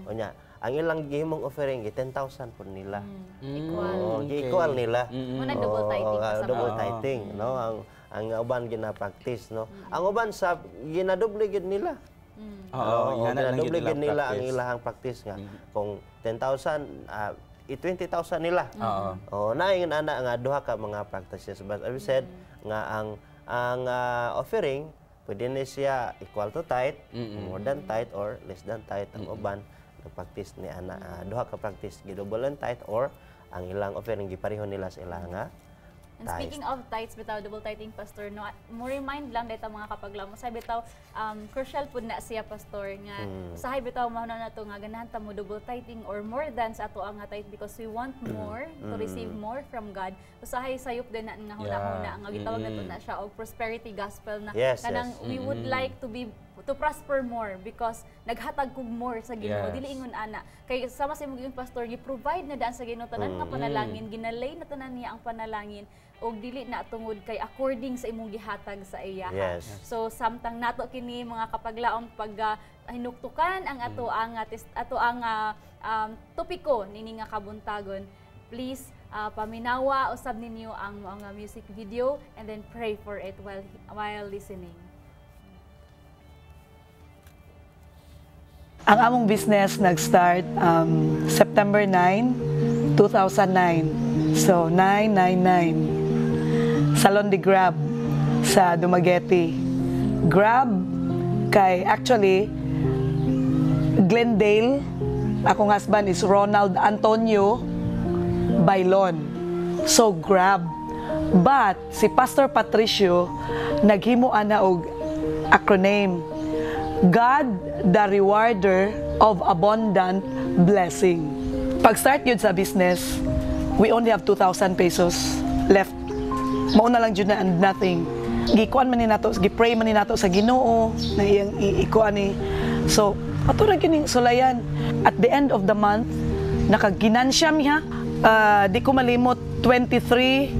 Unya, ang ilang gihimong offering 10,000 po nila. Equal nila. Muna double tithing pasabot. Double tithing, no? Ang uban gina-practice, no? Ang uban sa ginadoble gid nila. Ginadoble gid nila ang ilahang practice nga. Kung 10,000 i-20,000 nila. Oh, naingon ana nga duha ka mga practices, but as we said nga ang offering pwede na siya equal to tithe, more than tithe or less than tithe. Ang uban nagpractice ni ana duha ka practice gidouble ang tithe or ang ilang offering gipareho nila sa ilang And speaking of tithes, bitaw, double tithing, Pastor, no, mo remind lang dito mga kapaglaom, sabi bitaw, crucial po na siya, Pastor, nga, sabi bitaw, mahuna na ito nga, ganahan ta mo double tithing or more than sa ato ang tithe because we want more to receive more from God. Usahay sayop din na nga huna-huna, ang gitawag na ito na siya, o prosperity gospel na, kanang we would like to prosper more because naghatag kog more sa Ginoo. Dili ingon ana. Kay sama sa imong pastor, gi-provide na daan sa Ginoo tanan nga panalangin, ginalay na tanan niya ang panalangin og dili na tungod kay according sa imong gihatag sa iya. So samtang nato kini mga kapaglaom pag hinuktukan ang ato ang topiko nini nga kabuntagon. Please paminawa usab ninyo ang mga music video and then pray for it while listening. Ang among business nag-start September 9, 2009. So 999. Salon de Grab sa Dumaguete. Grab kay actually Glendale. Akong husband is Ronald Antonio Bailon. So Grab. But si Pastor Patricio naghimo ana og acronym. God, the rewarder of abundant blessing. Pag-start yun sa business, we only have 2,000 pesos left. Mauna lang yun na and nothing. Gikuan man ni nato, gipray man ni nato sa Ginoo na iyang ikuan ni. So, paturag yun yung sulayan. At the end of the month, nakaginansya miha, di ko malimot, 23,000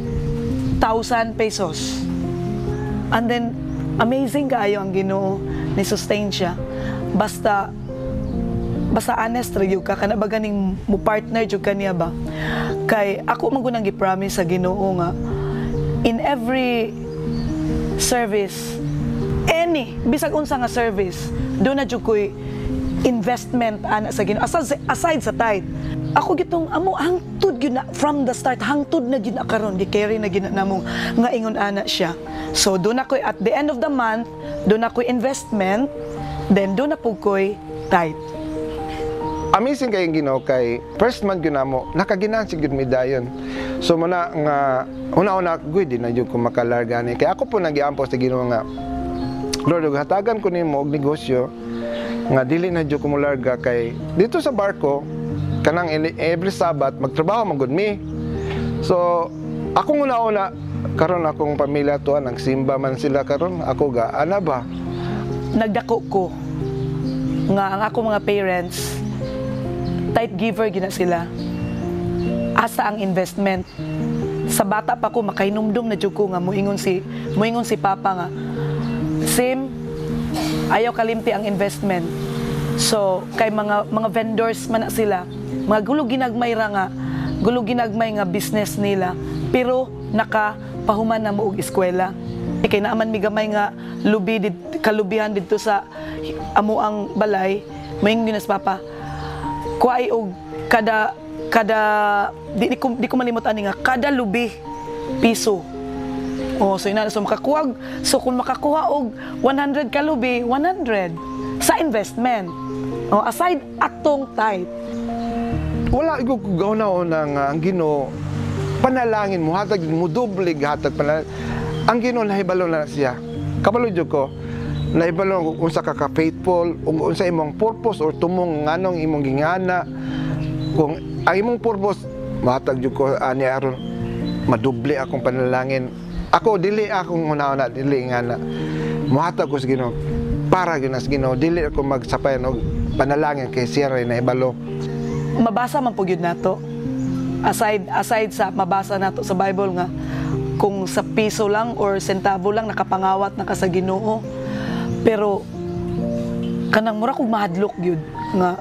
pesos. And then, amazing kaayo ang Ginoo ni sustain siya. Basta honest ra gyud ka kana ba ganing mo partner jud kaniya ba. Kay ako man gunang gi-promise sa Ginoo nga in every service, bisag unsa nga service, do na jud koy investment ana sa Ginoo aside sa tithe. Ako gitong amo hangtod gyud na from the start, hangtod na gyud na karon gi-carry na gyud na namo nga ingon ana siya. So do na koy at the end of the month, do na koy investment, then do na pug koy tithe. Amazing kay Ginoo kay first month gyud namo nakaginaan sigud mi dayon. So muna nga una-una good din na jud ko makalarga ni kay ako po nagiampo sa Ginoo nga Lord, hatagan ko nimo og negosyo nga dili na jud ko molarga kay dito sa barko kanang every Sabat magtrabaho man gud mi. So ako una-una karon akong pamilya to nagsimba man sila karon ako ga ana ba nagdako ko nga ang ako mga parents tithe giver gina sila asa ang investment sa bata pa ko makainumdum na jud ko nga moingon si papa nga Sim ayaw kalimti ang investment. So kay mga vendors man na sila mga gulo ginagmay nga business nila pero nakapahuman na mo og eskwela. Kay naaman mi gamay nga kalubihan didto sa amo ang balay, moingon ginas papa. Kuay og kada di ko malimot ani nga kada lubi piso. Oh, so ina so makakuha so kung makakuha og 100 ka lubi, 100 sa investment. Oh, aside atong tithe. Wala igo gawna nga ang Ginoo panalangin mo hatag mo doble hatag panalangin. Ang Ginoo nahibalo na siya. Kabalo jud ko nahibalo kung unsa ka faithful, kung unsa imong purpose or tumong nganong imong gingana. Kung ang imong purpose mahatag jud ko ani aron madoble akong panalangin. Ako dili akong una-una dili ngana. Mahatag ko sa Ginoo para gyud sa Ginoo dili ako magsapayan og panalangin kay siya ray nahibalo. Mabasa man po yun nato. Aside sa mabasa nato sa Bible nga kung sa piso lang or sentavo lang nakapangawat na ka sa Ginoo. Pero kanang mura kog mahadlok gyud nga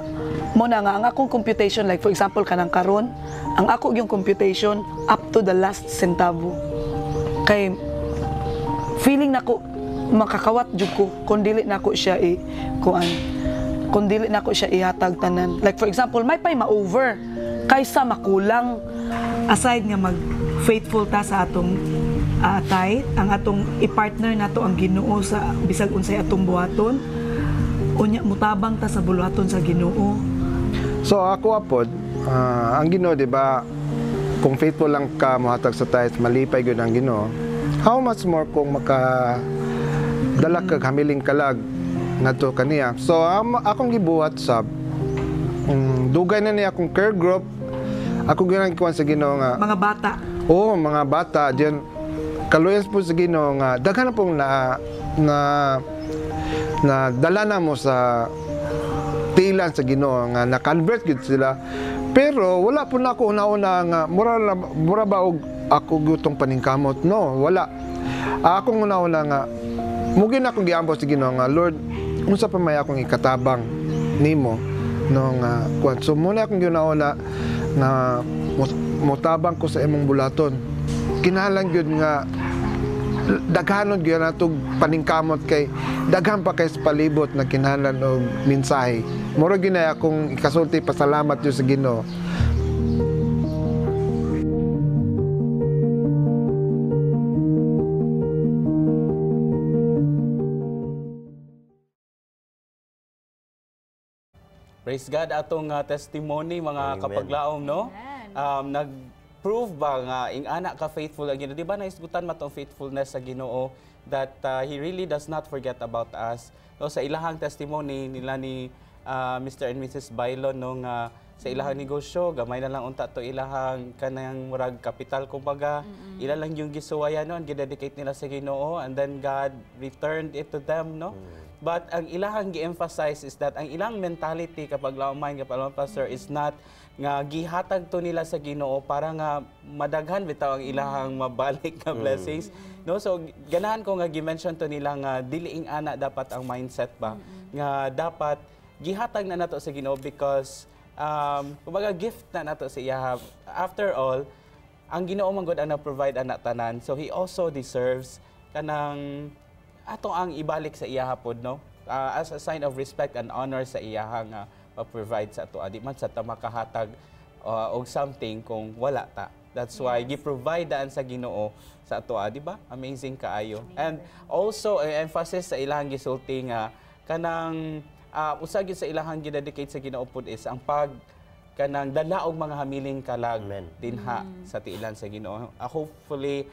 mo na nga ang akong computation like for example kanang karon ang ako yung computation up to the last centavo. Kay feeling nako makakawat jud ko kung dili nako siya kuan kung dili na ko siya ihatag tanan. Like for example, may pay ma-over kaysa makulang. Aside nga mag-faithful ta sa atong tithe, ang atong i-partner nato ang Ginoo sa bisag unsay atong buhaton, unya mutabang ta sa buluhaton sa Ginoo. So ako apod, ang Ginoo, di ba, kung faithful lang ka mohatag sa tithe, malipay gyud ang Ginoo. How much more kung dala kag hamiling kalag ngadto kaniya. So akong gibuhat sab, dugay na niya akong care group. Ako ginagkuan sa Ginoo nga Mga bata. oo, mga bata diyan kaluyas po sa Ginoo nga daghan na pong na dala na mo sa tilan sa Ginoo nga na-convert gid sila. Pero wala po na ako una-una nga mura ba og ako gutong paningkamot. No, wala. Akong una-una nga mugin ako giampo sa Ginoo nga Lord, unsa pa may akong ikatabang nimo no nga kuan. So muna akong ginauna nga motabang ko sa imong bulaton. Kinahanglan gyud nga daghanon gyud natog paningkamot kay daghan pa kay sa palibot na kinahanglan og mensahe. Mura ginay akong ikasulti pasalamat gyud sa Ginoo. Praise God, atong testimony mga Amen. kapaglaom, no? Nag-prove ba nga ing anak ka faithful ang Ginoo? Di ba naisgutan matong faithfulness sa Ginoo that He really does not forget about us. No, sa ilahang testimony nila ni Mr. and Mrs. Bailon, no, nga sa ilahang negosyo, gamay na lang unta to ilahang kanang murag kapital kumbaga. Ila lang yung gisuwaya noon, gidedicate nila sa Ginoo, and then God returned it to them, no? But ang ilahang gi-emphasize is that ang ilang mentality kapag laumain kapag pastor is not nga gihatag to nila sa Ginoo para nga madaghan bitaw ang ilahang mabalik nga blessings. No, so ganahan ko nga gi-mention to nila nga dili ing ana dapat ang mindset ba nga dapat gihatag na nato sa Ginoo because kumbaga gift na nato sa iya. After all, ang Ginoo man gud ang provide anak tanan. So He also deserves kanang ato ang ibalik sa iya hapod, no? As a sign of respect and honor sa iya nga pa-provide sa ato. Di man sa ta makahatag og something kung wala ta. That's why gi-provide daan sa Ginoo sa ato, di ba? Amazing kaayo. And also emphasis sa ilahang gisulti nga kanang usag sa ilahang gidedicate sa Ginoo pud is ang kanang dala og mga hamiling kalag dinha sa tiilan sa Ginoo. Hopefully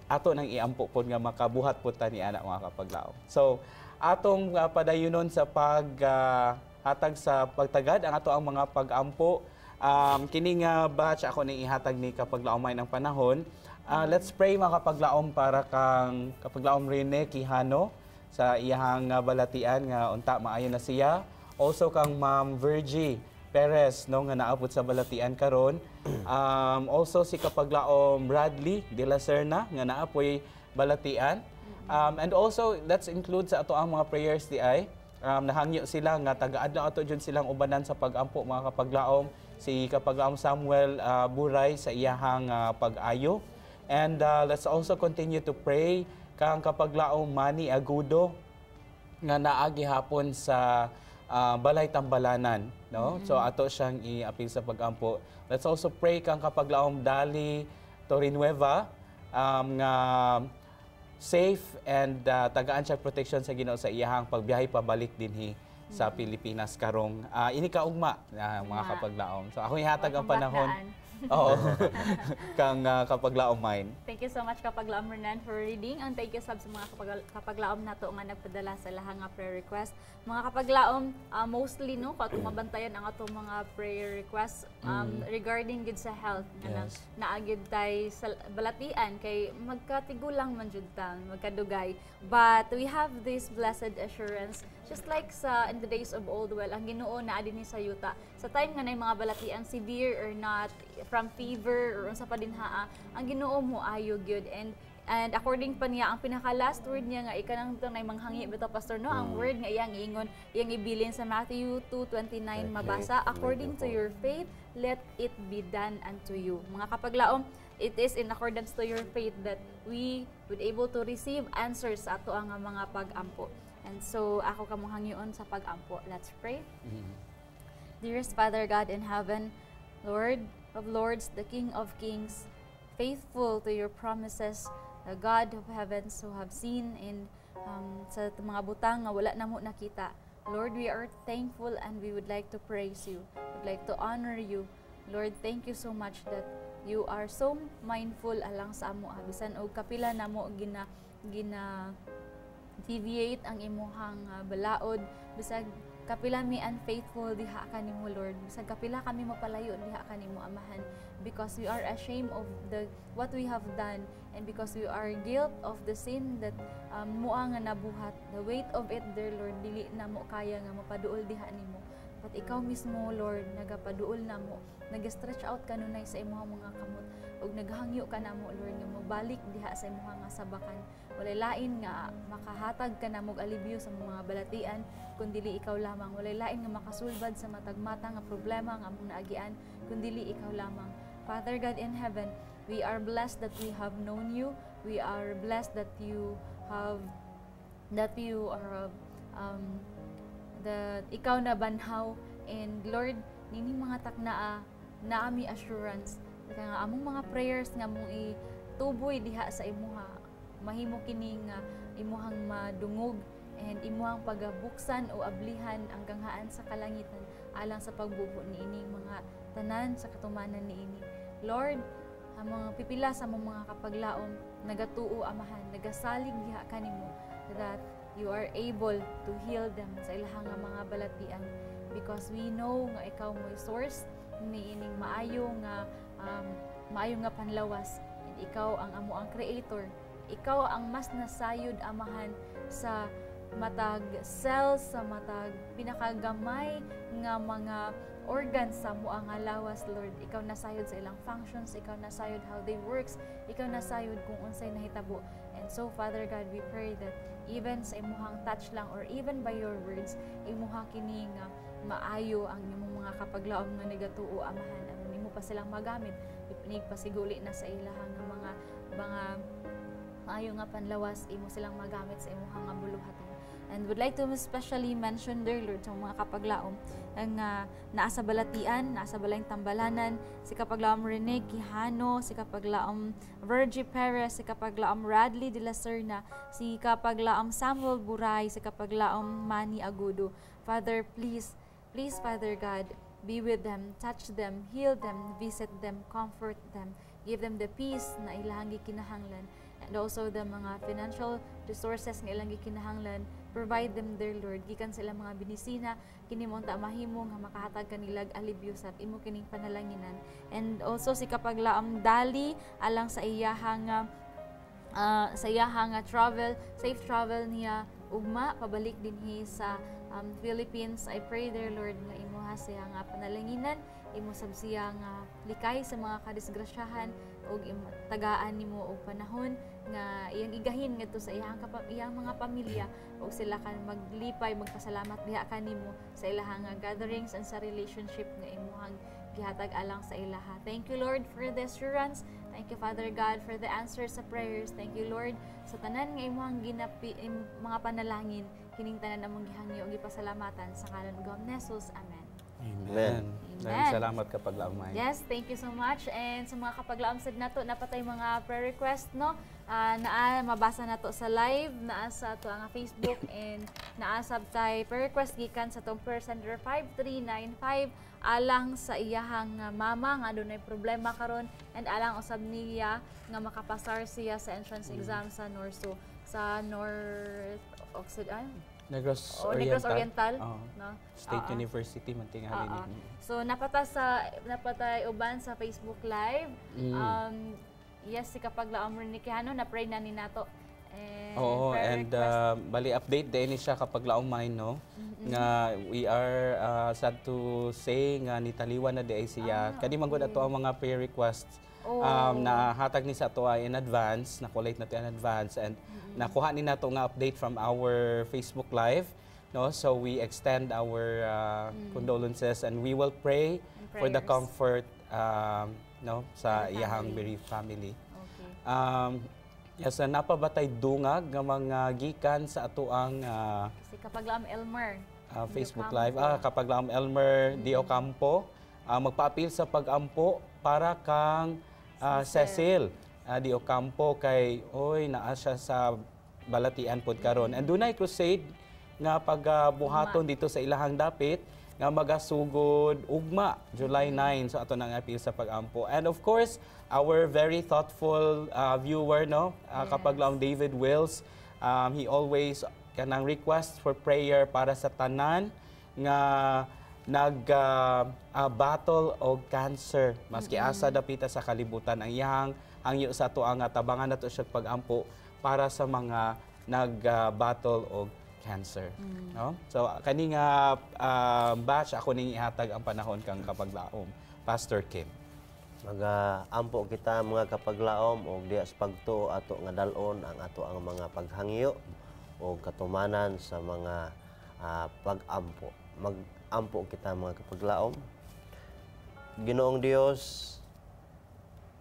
ato nang iampo pod nga makabuhat pud ta ni anak mga kapaglaom. So atong padayunon sa hatag sa pagtagad ang ato ang mga pag-ampo. Kini nga batch ako ning ihatag ni kapaglaomay ng panahon. Let's pray mga kapaglaom para kang kapaglaom Rene Quijano sa iyahang balatian nga unta maayo na siya. Also kang Ma'am Virgie Perez no nga naabot sa balatian karon. Also si kapaglaom Bradley de la Serna nga naapoy balatian. And also let's include sa ato ang mga prayers di ay nahangyo sila nga taga-adlaw ato jud silang ubanan sa pag-ampo mga kapaglaom. Si kapaglaom Samuel Buray sa iyahang pag-ayo. And let's also continue to pray kang kapaglaom Manny Agudo nga naagi hapon sa Balay Tambalanan, no? So ato siyang i-apil sa pag-ampo. Let's also pray kang kapaglaom Dali Torinueva nga safe and tagaan siya protection sa Ginoo sa iyahang pagbiyahe pabalik dinhi sa Pilipinas karong ini kaugma mga kapaglaom. So ako ihatag ang panahon. Oo. Kang kapaglaom mine. Thank you so much kapaglaom Renan for reading, and thank you sab sa mga kapaglaom nato nga nagpadala sa lahang nga prayer request. Mga kapaglaom, mostly no katong mabantayan ang ato mga prayer requests regarding gid sa health nga naagid tay sa balatian kay magkatigulang man jud ta, magkadugay. But we have this blessed assurance just like sa in the days of old, well ang Ginoo naa dinhi sa yuta sa time nga nay mga balatian severe or not from fever or unsa pa dinha ang Ginoo mo ayo gyud. And according pa niya, ang pinaka last word niya nga ikanang nay manghangi bitaw pastor no, ang word nga iyang ingon, iyang ibilin sa Matthew 2:29 mabasa, according to your faith let it be done unto you. Mga kapaglaom, it is in accordance to your faith that we would able to receive answers sa ato ang mga pag-ampo. And so ako kamong hangyoon sa pag-ampo. Let's pray. Dearest Father God in heaven, Lord of Lords, the King of Kings, faithful to your promises, the God of heavens who have seen in sa mga butang nga wala na mo nakita. Lord, we are thankful and we would like to praise you. Would like to honor you. Lord, thank you so much that you are so mindful alang sa amo. Bisan og kapila na mo gina deviate ang imuhang balaod. Bisag kapila mi unfaithful diha kanimo, Lord. Bisag kapila kami mapalayo diha kanimo, Amahan, because we are ashamed of what we have done, and because we are guilt of the sin that mua nga nabuhat. The weight of it, dear Lord, dili na mo kaya nga mapaduol diha nimo. But ikaw mismo, Lord, nagapaduol na mo, nag-stretch out ka nunay sa imong mga kamot, ug naghangyo ka na mo, Lord, nga mabalik diha sa imong nga sabakan. Walay lain nga makahatag ka na mo alibyo sa mga balatian, kundili ikaw lamang. Walay lain nga makasulbad sa matagmata nga problema nga among naagian, kundili ikaw lamang. Father God in heaven, we are blessed that we have known you. We are blessed that you are that ikaw na banhaw, and Lord, nini mga taknaa naami assurance kaya nga among mga prayers nga mong ituboy diha sa imuha, mahimo kining imuhang madungog and imuhang pagabuksan o ablihan ang ganghaan sa kalangitan alang sa pagbubo niini mga tanan sa katumanan niini. Lord, ang mga pipila sa mga kapaglaom nagatuo, Amahan, nagasalig diha kanimo that you are able to heal them sa ilahang mga balatian, because we know nga ikaw mo'y source niining maayo nga panlawas, and ikaw ang amo ang creator. Ikaw ang mas nasayod, Amahan, sa matag cells, sa matag pinakagamay nga mga organs sa muang lawas, Lord. Ikaw nasayod sa ilang functions, ikaw nasayod how they works, ikaw nasayod kung unsay nahitabo. And so, Father God, we pray that even sa imuhang touch lang or even by your words, imuha kini nga maayo ang imong mga kapaglaom nga nagatuo, Amahan. Ang imo pa silang magamit, ipinig pasiguli na sa ilahang mga maayo nga panlawas, imo silang magamit sa imuhang nga buluhaton. And would like to especially mention, dear Lord, sa mga kapaglaom ang naa sa balatian, naa sa balayng tambalanan, si kapaglaom Rene Quijano, si kapaglaom Virgie Perez, si kapaglaom Radley de la Serna, si kapaglaom Samuel Buray, si kapaglaom Manny Agudo. Father, please, Father God, be with them, touch them, heal them, visit them, comfort them, give them the peace na ilang gikinahanglan, and also the mga financial resources nga ilang gikinahanglan. Provide them, dear Lord, gikan sila mga binisina, kini mo ta mahimo nga makahatag kanilag alibyo sa imo kining panalanginan. And also si kapaglaom Dali alang sa iyahang travel, safe travel niya ugma pabalik dinhi sa Philippines. I pray, dear Lord, nga imuha siya nga panalanginan, imo sab siya nga likay sa mga kadisgrasyahan, ug tagaan nimo og panahon nga iyang igahin ngadto sa iyang mga pamilya, ug sila kan maglipay magpasalamat diha kanimo sa ilahang gatherings and sa relationship nga imuhang gihatag alang sa ilaha. Thank you, Lord, for the assurance. Thank you, Father God, for the answers sa prayers. Thank you, Lord, sa tanan nga imuhang ginapi mga panalangin, kining tanan among gihangyo ug gipasalamatan sa ngalan ug ni Jesus. Amen. Amen. Maraming salamat kapaglaom. Yes, thank you so much. And sa mga kapaglaom sad nato, napatay mga prayer request, no? Mabasa nato sa live, naa sa ato ang Facebook, and naa sabtay prayer request gikan sa tong prayer center 5395 alang sa iyahang mama nga adunay problema karon, and alang usab niya nga makapasar siya sa entrance exam sa North Negros Oriental, no? State University man tingali ni. So napatay uban sa Facebook Live. Yes, si kapaglaom Rene Quijano na pray na ni nato. And bali update din siya kapaglaom mine, no? Nga we are sad to say nga nitaliwan na di siya. Kani man gud ato ang mga prayer requests. Na hatag ni sa ato in advance, na collate nato in advance, and nakuha ni nato nga update from our Facebook Live, no? So we extend our condolences, and we will pray for the comfort no sa iyahang bereaved family. Yes, napabatay dungag nga mga gikan sa atuang Si Kapaglaom Elmer. Facebook Di Live. Ocampo. Kapaglaom Elmer Di Ocampo, magpa-appeal sa pag-ampo para kang Cecil Di Ocampo kay naa siya sa balatian pod karon. And dunay crusade nga pagbuhaton dito sa ilahang dapit nga magasugod ugma July 9, so ato nang appeal sa pag-ampo. And of course, our very thoughtful viewer Kapaglaom David Wills, he always kanang request for prayer para sa tanan nga battle og cancer maski asa dapita sa kalibutan ang iyang hangyo sa ato ang tabangan nato siya pag-ampo para sa mga battle og cancer. No? So kani nga batch ako ning ihatag ang panahon kang Kapaglaom, Pastor Kim. Mag-ampo kita mga kapaglaom o diya sa pagtuo ato nga dalon ang ato ang mga paghangyo o katumanan sa mga pag-ampo. Mag-ampo kita mga kapaglaom. Ginoong Dios,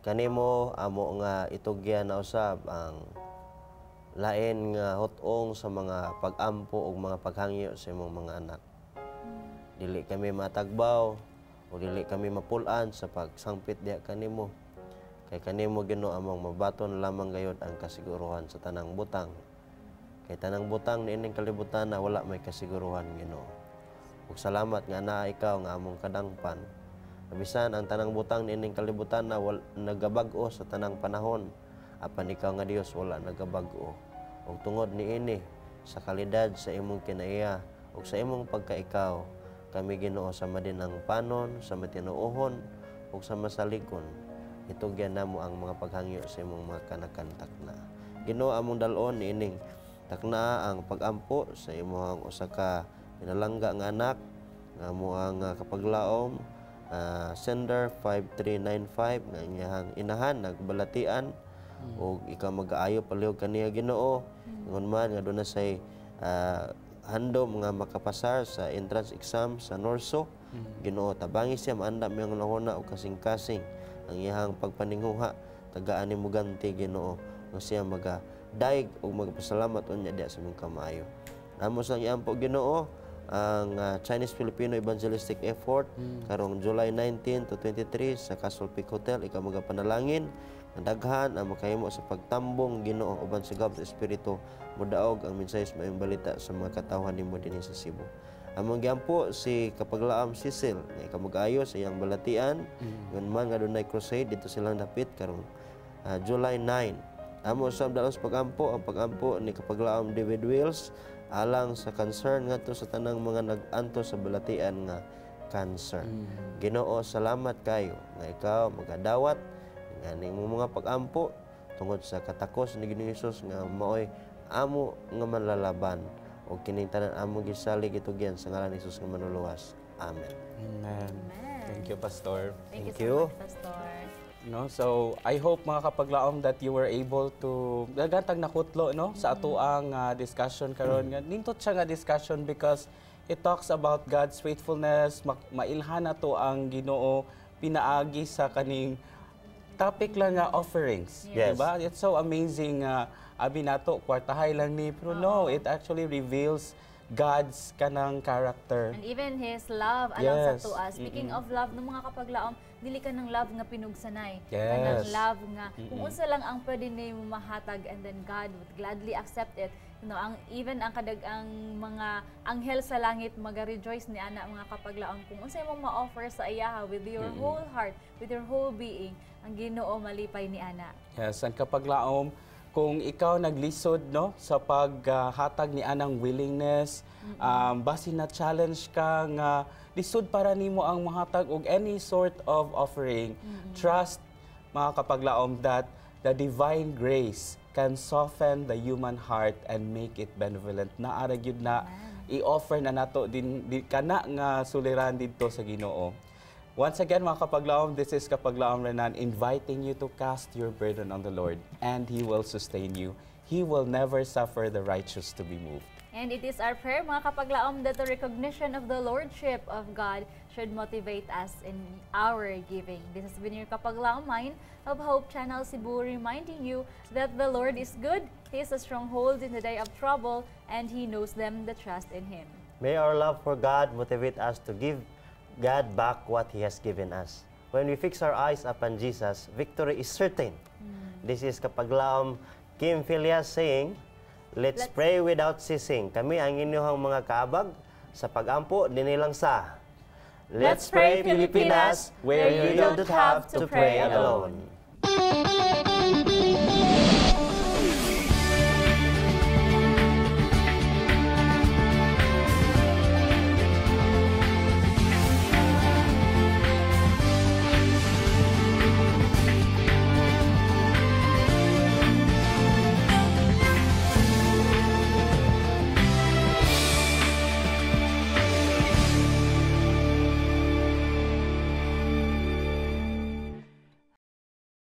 kanimo amo nga itugyan na usab ang lain nga hutong sa mga pag-ampo o mga paghangyo sa imong mga anak. Dili kami matagbaw o dili kami mapulan sa pagsangpit diha kanimo. Kay kanimo Ginoo among mabaton lamang gayud ang kasiguruhan sa tanang butang. Kay tanang butang niining kalibutan na wala may kasiguruhan Ginoo. Ug salamat nga naa ikaw nga among kadangpan. Bisan ang tanang butang niining kalibutan na nagabag-o sa tanang panahon. Apan ikaw nga Dios wala nagabag-o. Ug tungod niini sa kalidad sa imong kinaiya ug sa imong pagkaikaw, kami Ginoo sa madinang panon, sa matinuohon ug sa masalikon. Itugyan namo ang mga paghangyo sa imong mga kanakantakna. Ginoo among dalon niining takna ang pag-ampo sa imong usa ka pinalangga nga anak nga moang kapaglaom sender 5395 nga iyang inahan nagbalatian o ikaw mag-aayo palihog kaniya Ginoo ngon man nga doon na say handom nga makapasar sa entrance exam sa Norso. Ginoo tabangi siya maanda miyang nahuna o kasing-kasing ang iyang pagpaninghuha tagaan nimo ganti Ginoo nga siya daig o magpasalamat unya diya sa imong kamaayo. Namo sa iyang po Ginoo ang Chinese-Filipino Evangelistic Effort karong July 19 to 23 sa Castle Peak Hotel. Ikaw magapanalangin ang daghan ang makahimo sa pagtambong Ginoo uban sa gabos espiritu modaog ang mensahe maayong balita sa mga katawhan nimo dinhi sa Cebu. Among giampo si Kapaglaom Cecil nga ikaw mag-ayo sa iyang balatian ngon man nga dunay crusade dito silang dapit karong July 9. Amo sa dalos pag-ampo ang pag-ampo ni Kapaglaom David Wills alang sa concern ngadto sa tanang mga nag-anto sa balatian nga cancer. Ginoo salamat kayo nga ikaw magadawat nga nimo mga pag-ampo tungod sa katakos ni Ginoong Hesus nga maoy amo nga manlalaban o kining tanan amo gisalig itugyan sa ngalan ni Hesus nga manuluwas. Amen. Amen. Thank you, Pastor. Thank you so much, Pastor. No, so I hope mga kapaglaom that you were able to dagantag nakutlo sa ato ang discussion karon nga nindot siya nga discussion because it talks about God's faithfulness, mailhan nato ang Ginoo pinaagi sa kaning topic lang nga offerings, Yes. diba? It's so amazing abi nato kwartahay lang ni pero no, it actually reveals God's kanang character. And even His love alang Yes. sa tuwa. Speaking of love, ng mga kapaglaom, dili ka ng love nga pinugsanay. Yes. Kanang love nga, kung unsa lang ang pwede na mo mahatag and then God would gladly accept it. You know, even ang kadagang mga anghel sa langit maga-rejoice ni ana mga kapaglaom. Kung unsa imong ma-offer sa iyaha with your whole heart, with your whole being, ang Ginoo malipay ni ana. Yes, ang kapaglaom, kung ikaw naglisod sa paghatag ni anang willingness, basin na challenge ka nga lisod para nimo ang mahatag og any sort of offering, trust mga kapaglaom that the divine grace can soften the human heart and make it benevolent. Naara gyud na i-offer na nato din kana nga suliran didto sa Ginoo. Once again, mga kapaglaom, this is Kapaglaom Renan inviting you to cast your burden on the Lord and He will sustain you. He will never suffer the righteous to be moved. And it is our prayer, mga kapaglaom, that the recognition of the Lordship of God should motivate us in our giving. This has been your Kapaglaom Mind of Hope Channel Cebu, reminding you that the Lord is good, He is a stronghold in the day of trouble, and He knows them that trust in Him. May our love for God motivate us to give God back what He has given us. When we fix our eyes upon Jesus, victory is certain. This is Kapaglaom Kim Filias saying, Let's pray without ceasing. Kami ang inyong mga kaabag sa pagampo dinilang sa Let's pray Pilipinas, where you don't have to pray alone.